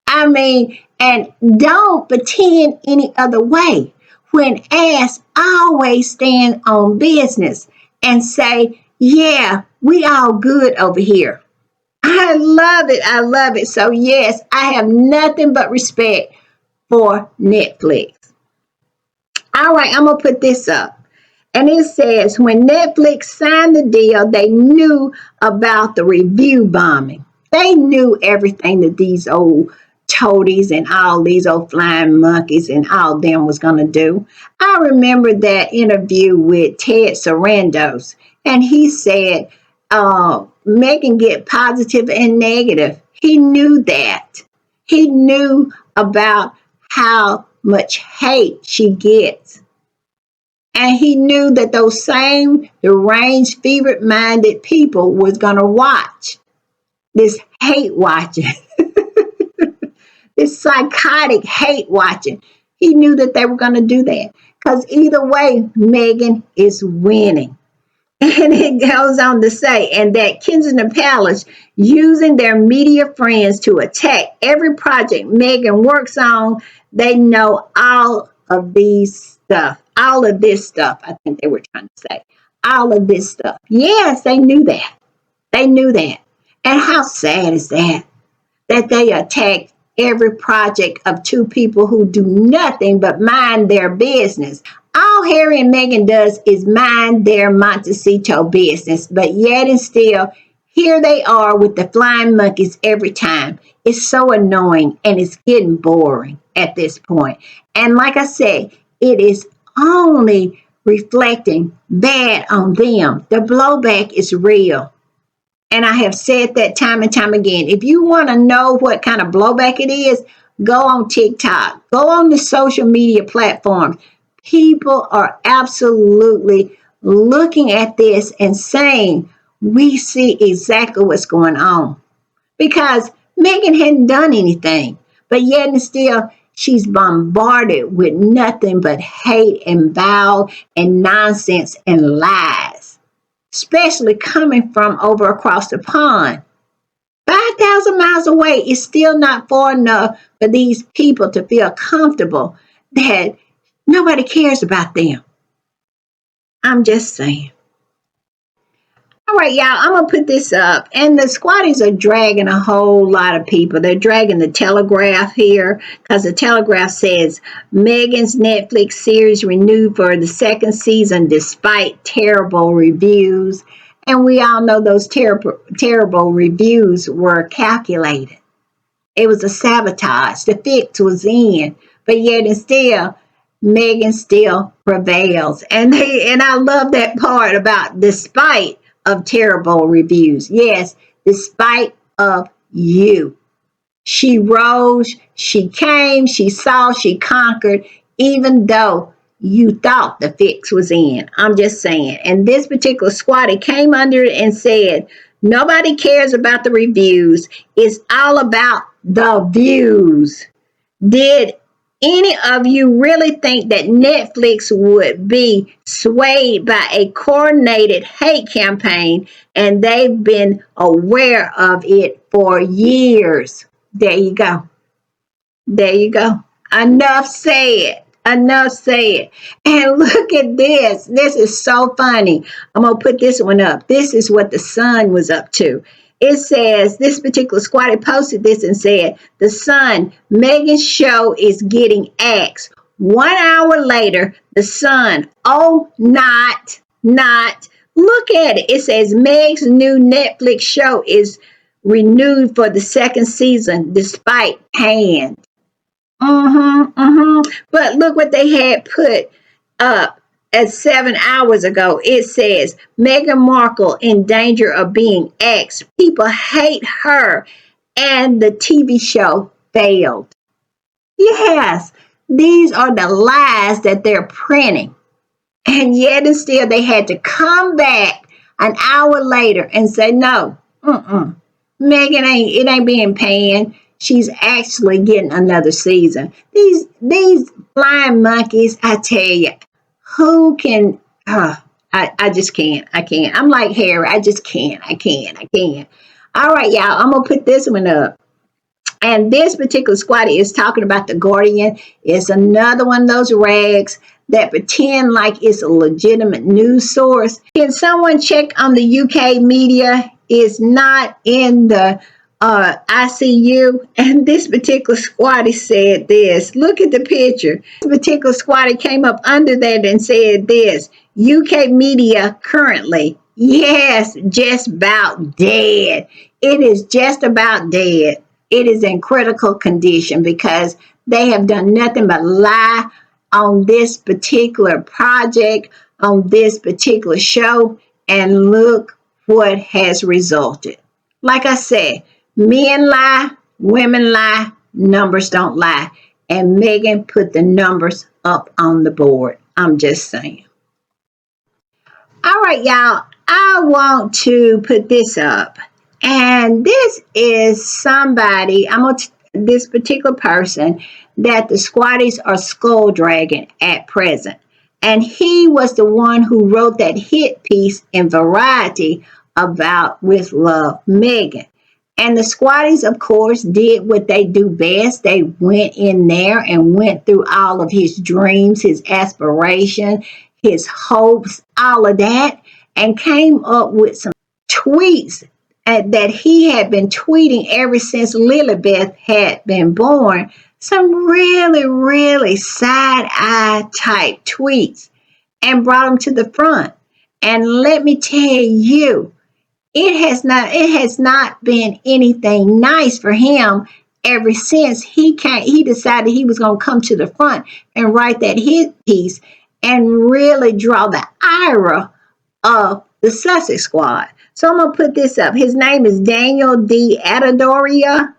I mean, and don't pretend any other way. When asked, always stand on business and say, yeah, we all good over here. I love it. I love it. So, yes, I have nothing but respect for Netflix. All right, I'm going to put this up. And it says, when Netflix signed the deal, they knew about the review bombing. They knew everything that these old toadies and all these old flying monkeys and all them was going to do. I remember that interview with Ted Sarandos, and he said, Megan get positive and negative. He knew that. He knew about how much hate she gets. And he knew that those same deranged, fever-minded people was going to watch this hate watching, this psychotic hate watching. He knew that they were going to do that. Because either way, Megan is winning. And it goes on to say, and that Kensington Palace using their media friends to attack every project Megan works on, they know all of this stuff, I think they were trying to say. All of this stuff. Yes, they knew that. They knew that. And how sad is that? That they attacked every project of two people who do nothing but mind their business. All Harry and Meghan does is mind their Montecito business, but yet and still, here they are with the flying monkeys every time. It's so annoying and it's getting boring at this point. And like I said, it is only reflecting bad on them. The blowback is real. And I have said that time and time again. If you want to know what kind of blowback it is, go on TikTok, go on the social media platforms. People are absolutely looking at this and saying, we see exactly what's going on. Because Megan hadn't done anything, but yet and still, she's bombarded with nothing but hate and vile and nonsense and lies, especially coming from over across the pond. 5,000 miles away is still not far enough for these people to feel comfortable that nobody cares about them. I'm just saying. All right, y'all, I'm going to put this up. And the squatties are dragging a whole lot of people. They're dragging the Telegraph here because the Telegraph says Meghan's Netflix series renewed for the second season despite terrible reviews. And we all know those terrible reviews were calculated. It was a sabotage. The fix was in, but yet and still, Megan still prevails. And I love that part about despite of terrible reviews. Yes, despite of you. She rose, she came, she saw, she conquered, even though you thought the fix was in. I'm just saying. And this particular squatty came under it and said, nobody cares about the reviews. It's all about the views. Did any of you really think that Netflix would be swayed by a coordinated hate campaign? And they've been aware of it for years. There you go. There you go. Enough said. Enough said. And look at this. This is so funny. I'm going to put this one up. This is what the Sun was up to. It says, this particular squatter posted this and said, the Sun, Meghan's show is getting axed. 1 hour later, the Sun, oh, not. Look at it. It says, Meg's new Netflix show is renewed for the second season despite hand. But look what they had put up at 7 hours ago. It says Meghan Markle in danger of being axed. People hate her, and the TV show failed. Yes, these are the lies that they're printing. And yet and still they had to come back an hour later and say, no, Megan ain't being panned. She's actually getting another season. These flying monkeys, I tell you, who can I just can't. I can't. I'm like Harry. I just can't. I can't. All right, y'all. I'm gonna put this one up. And this particular squatty is talking about the Guardian. It's another one of those rags that pretend like it's a legitimate news source. Can someone check on the UK media? Is not in the ICU. And this particular squatty said this. Look at the picture. This particular squatty came up under that and said this. UK media currently. Yes, just about dead. It is just about dead. It is in critical condition because they have done nothing but lie on this particular project, on this particular show, and look what has resulted. Like I said, men lie, women lie, numbers don't lie. And Meghan put the numbers up on the board. I'm just saying. All right, y'all, I want to put this up. And this is somebody, this particular person that the squatties are skull dragging at present. And he was the one who wrote that hit piece in Variety about With Love, Meghan. And the squatties, of course, did what they do best. They went in there and went through all of his dreams, his aspiration, his hopes, all of that, and came up with some tweets that he had been tweeting ever since Lilibeth had been born. Some really side-eye type tweets, and brought them to the front. And let me tell you, it has not been anything nice for him ever since he decided he was going to come to the front and write that hit piece and really draw the ire of the Sussex squad. So I'm going to put this up. His name is Daniel D. Adoria,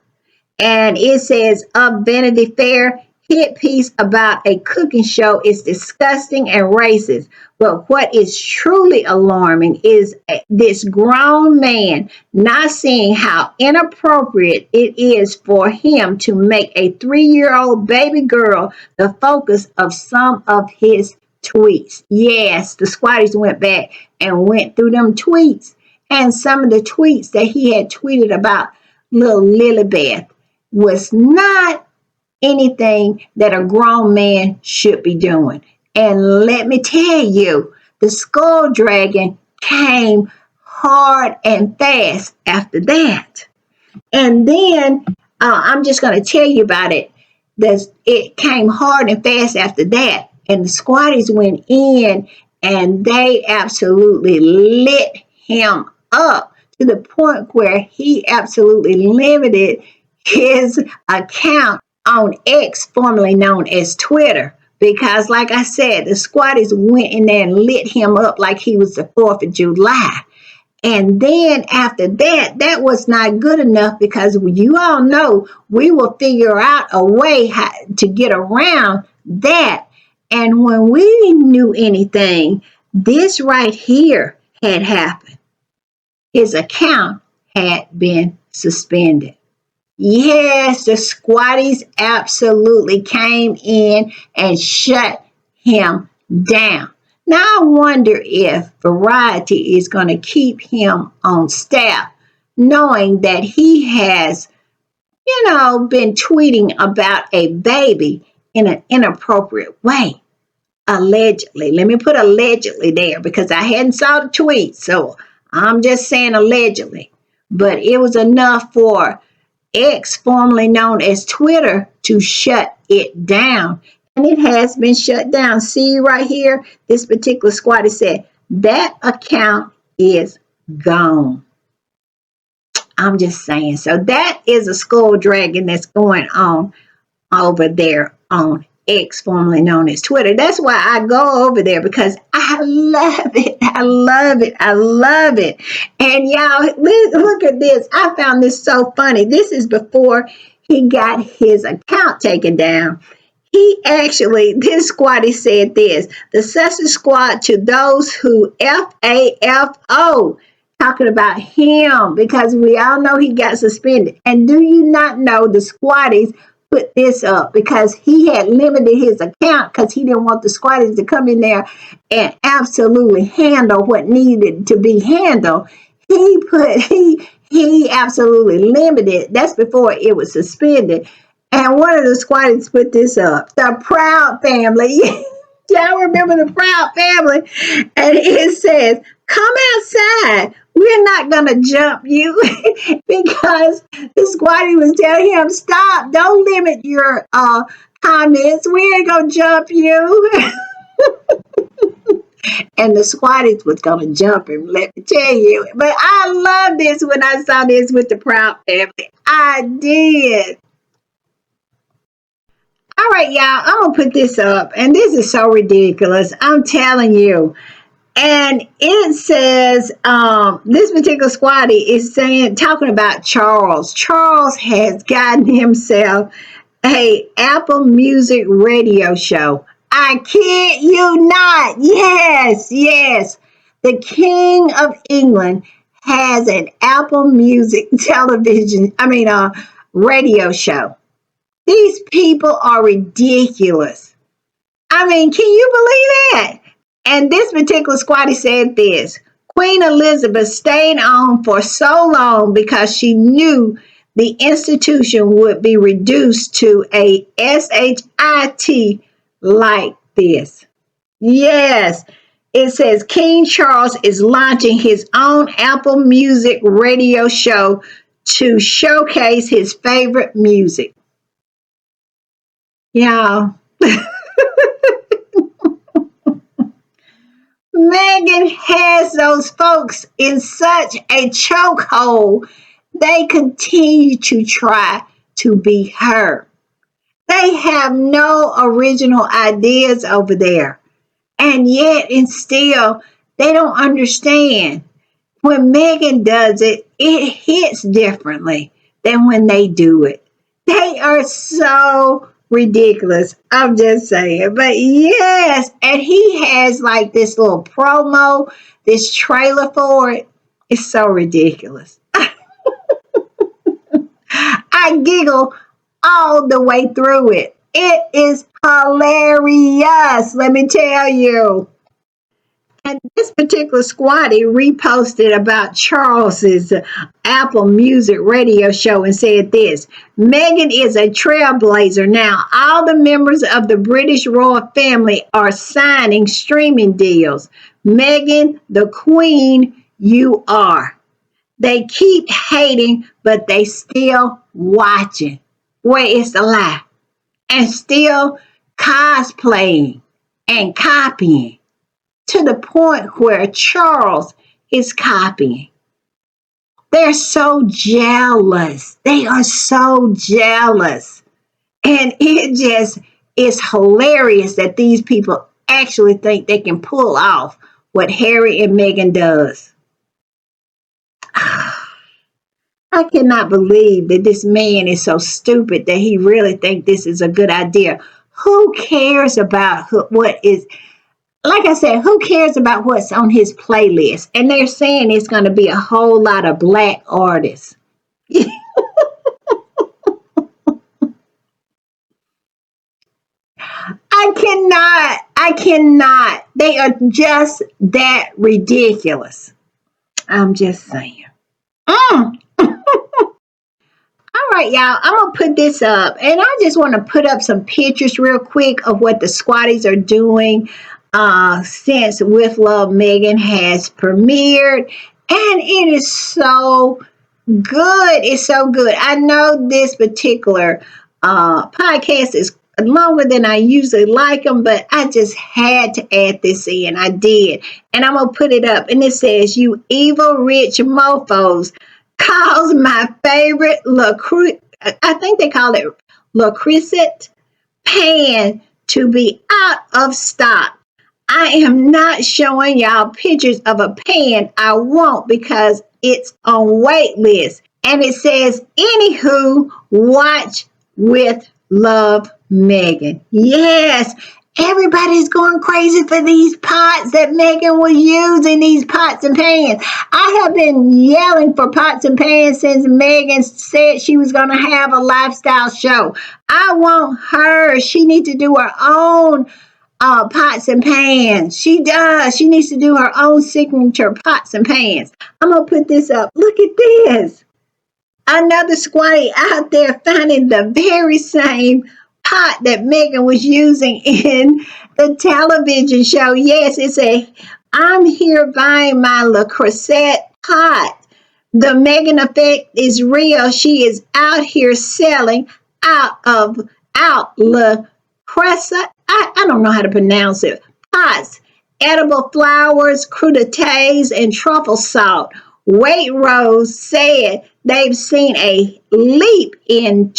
and it says, of Vanity Fair, hit piece about a cooking show is disgusting and racist. But what is truly alarming is this grown man not seeing how inappropriate it is for him to make a 3-year-old baby girl the focus of some of his tweets. Yes, the squatties went back and went through them tweets. And some of the tweets that he had tweeted about little Lilibeth was not anything that a grown man should be doing. And let me tell you, the skull dragon came hard and fast after that. And then I'm just going to tell you about it. It came hard and fast after that. And the squatties went in and they absolutely lit him up to the point where he absolutely limited his account on X, formerly known as Twitter. Because, like I said, the squatties went in there and lit him up like he was the 4th of July. And then after that, that was not good enough because you all know we will figure out a way to get around that. And when we knew anything, this right here had happened. His account had been suspended. Yes, the squatties absolutely came in and shut him down. Now, I wonder if Variety is going to keep him on staff, knowing that he has, been tweeting about a baby in an inappropriate way. Allegedly. Let me put allegedly there because I hadn't saw the tweet, so I'm just saying allegedly. But it was enough for X, formerly known as Twitter, to shut it down. And it has been shut down. See right here, this particular squatter said, that account is gone. I'm just saying. So that is a skull dragging that's going on over there on X, formerly known as Twitter. That's why I go over there because I love it. I love it. I love it. And y'all, look at this. I found this so funny. This is before he got his account taken down. He actually, this squatty said this, the Success Squad to those who FAFO, talking about him because we all know he got suspended. And do you not know the squatties put this up because he had limited his account because he didn't want the squatties to come in there and absolutely handle what needed to be handled. He absolutely limited. That's before it was suspended. And one of the squatties put this up. The Proud Family. Y'all remember the Proud Family? And it says, come outside. We're not going to jump you because the squatty was telling him, stop, don't limit your comments. We ain't going to jump you. And the squatties was going to jump him, let me tell you. But I love this when I saw this with the Proud Family. I did. All right, y'all, I'm going to put this up. And this is so ridiculous. I'm telling you. And it says, this particular squatty is talking about Charles. Charles has gotten himself a Apple Music radio show. I kid you not. Yes, yes. The King of England has an Apple Music radio show. These people are ridiculous. I mean, can you believe that? And this particular squatty said this, Queen Elizabeth stayed on for so long because she knew the institution would be reduced to a SHIT like this. Yes, it says King Charles is launching his own Apple Music radio show to showcase his favorite music. Y'all. Meghan has those folks in such a chokehold, they continue to try to be her. They have no original ideas over there. And yet, and still, they don't understand. When Meghan does it, it hits differently than when they do it. They are so ridiculous. I'm just saying. But yes, and he has like this little promo, this trailer for it. It's so ridiculous. I giggle all the way through it. It is hilarious, let me tell you. And this particular squatty reposted about Charles's Apple Music radio show and said this, Meghan is a trailblazer now. All the members of the British royal family are signing streaming deals. Meghan, the Queen, you are. They keep hating, but they still watching. Where is the lie? And still cosplaying and copying to the point where Charles is copying. They're so jealous. They are so jealous. And it just is hilarious that these people actually think they can pull off what Harry and Meghan does. I cannot believe that this man is so stupid that he really thinks this is a good idea. Who cares about what is, like I said, who cares about what's on his playlist? And they're saying it's going to be a whole lot of black artists. I cannot. They are just that ridiculous. I'm just saying. Mm. All right, y'all. I'm gonna put this up, and I just want to put up some pictures real quick of what the squatties are doing since With Love Megan has premiered, and it is so good. It's so good. I know this particular podcast is longer than I usually like them, but I just had to add this in. I did. And I'm going to put it up. And it says, "You evil rich mofos calls my favorite I think they call it Lucreset pan to be out of stock. I am not showing y'all pictures of a pan I want because it's on wait list." And it says, "Anywho, watch With Love Megan." Yes, everybody's going crazy for these pots that Megan was using, these pots and pans. I have been yelling for pots and pans since Megan said she was going to have a lifestyle show. I want her. She needs to do her own pots and pans. She does. She needs to do her own signature pots and pans. I'm going to put this up. Look at this. Another squatty out there finding the very same pot that Megan was using in the television show. Yes, it's a "I'm here buying my Le Creuset pot. The Megan effect is real. She is out here selling out Le Creuset. I don't know how to pronounce it. Pots, edible flowers, crudités, and truffle salt. Waitrose said they've seen a leap in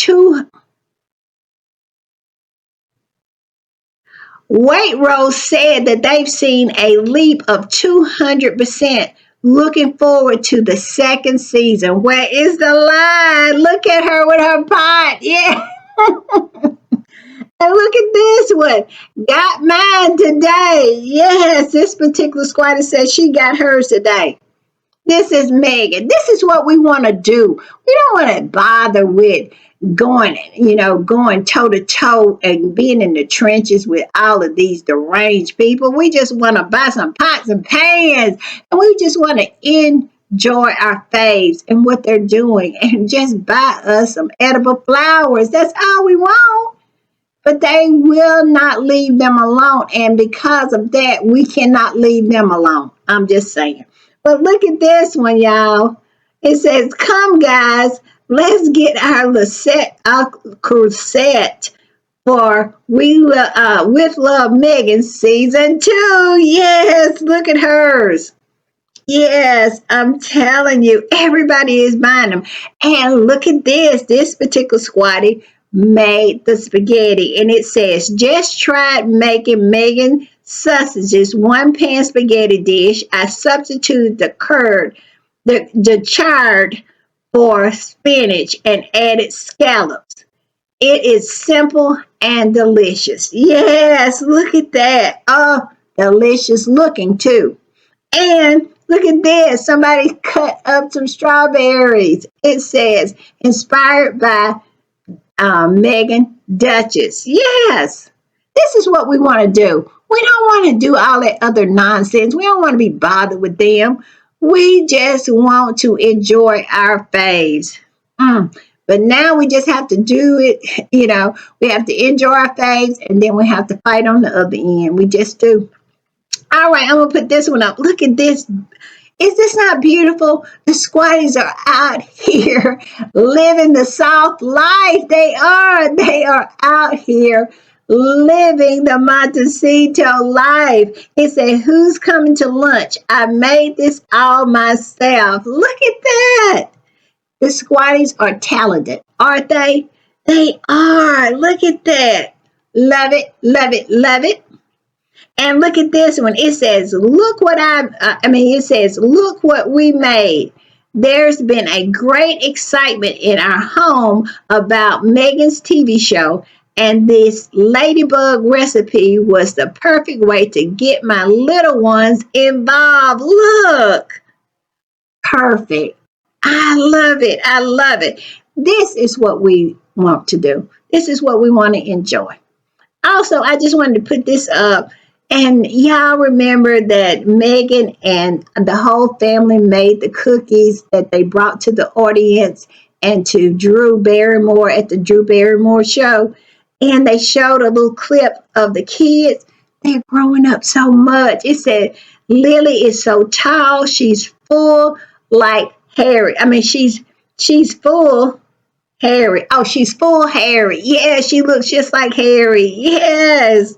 Waitrose said that they've seen a leap of 200%. Looking forward to the second season. Where is the line? Look at her with her pot. Yeah. And look at this one. Got mine today. Yes, this particular squatter says she got hers today. This is Megan. This is what we want to do. We don't want to bother with going toe to toe and being in the trenches with all of these deranged people. We just want to buy some pots and pans, and we just want to enjoy our faves and what they're doing and just buy us some edible flowers. That's all we want. But they will not leave them alone. And because of that, we cannot leave them alone. I'm just saying. But look at this one, y'all. It says, "Come, guys, let's get our crusade for With Love Megan season 2. Yes, look at hers. Yes, I'm telling you, everybody is buying them. And look at this. This particular squatty made the spaghetti. And it says, "Just tried making Megan sausages one pan spaghetti dish. I substituted the chard for spinach and added scallops. It is simple and delicious." Yes, look at that. Oh, delicious looking too. And look at this. Somebody cut up some strawberries. It says, "Inspired by Megan Duchess." Yes, this is what we want to do. We don't want to do all that other nonsense. We don't want to be bothered with them. We just want to enjoy our faves. But now we just have to do it. We have to enjoy our faves, and then we have to fight on the other end. We just do. All right, I'm going to put this one up. Look at this. Is this not beautiful? The squatties are out here living the soft life. They are. They are out here living the Montecito life. It said, who's coming to lunch? I made this all myself. Look at that. The squatties are talented, aren't they? They are. Look at that. Love it, love it, love it. And look at this one. It says, look what it says, look what we made. There's been a great excitement in our home about Meghan's TV show, and this ladybug recipe was the perfect way to get my little ones involved. Look, perfect. I love it. I love it. This is what we want to do. This is what we want to enjoy. Also, I just wanted to put this up. And y'all remember that Meghan and the whole family made the cookies that they brought to the audience and to Drew Barrymore at the Drew Barrymore show. And they showed a little clip of the kids. They're growing up so much. It said, Lily is so tall. She's full like Harry. She's full Harry. Oh, she's full Harry. Yeah, she looks just like Harry. Yes.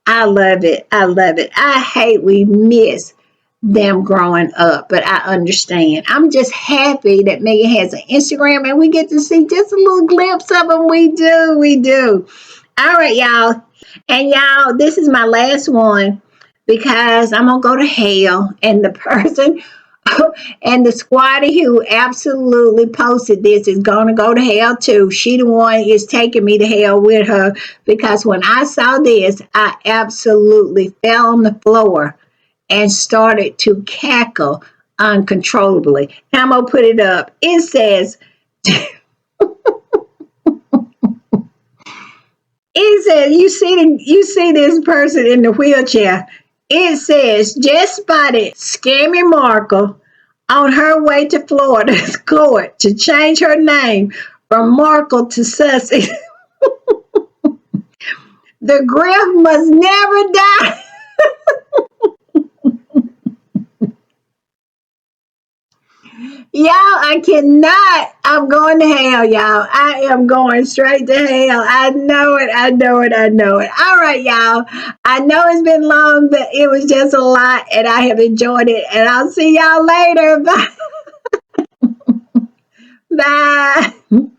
I love it. I love it. I hate we miss them growing up, but I understand. I'm just happy that Megan has an Instagram and we get to see just a little glimpse of them. We do. We do. All right, y'all. And y'all, this is my last one because I'm going to go to hell. And the person and the squatter who absolutely posted this is going to go to hell too. She the one is taking me to hell with her because when I saw this, I absolutely fell on the floor and started to cackle uncontrollably. Now I'm going to put it up. It says, you see this person in the wheelchair. It says, just spotted Scammy Markle on her way to Florida's court to change her name from Markle to Sussex. The griff must never die. Y'all, I cannot. I'm going to hell, y'all. I am going straight to hell. I know it. I know it. I know it. All right, y'all. I know it's been long, but it was just a lot, and I have enjoyed it. And I'll see y'all later. Bye. Bye.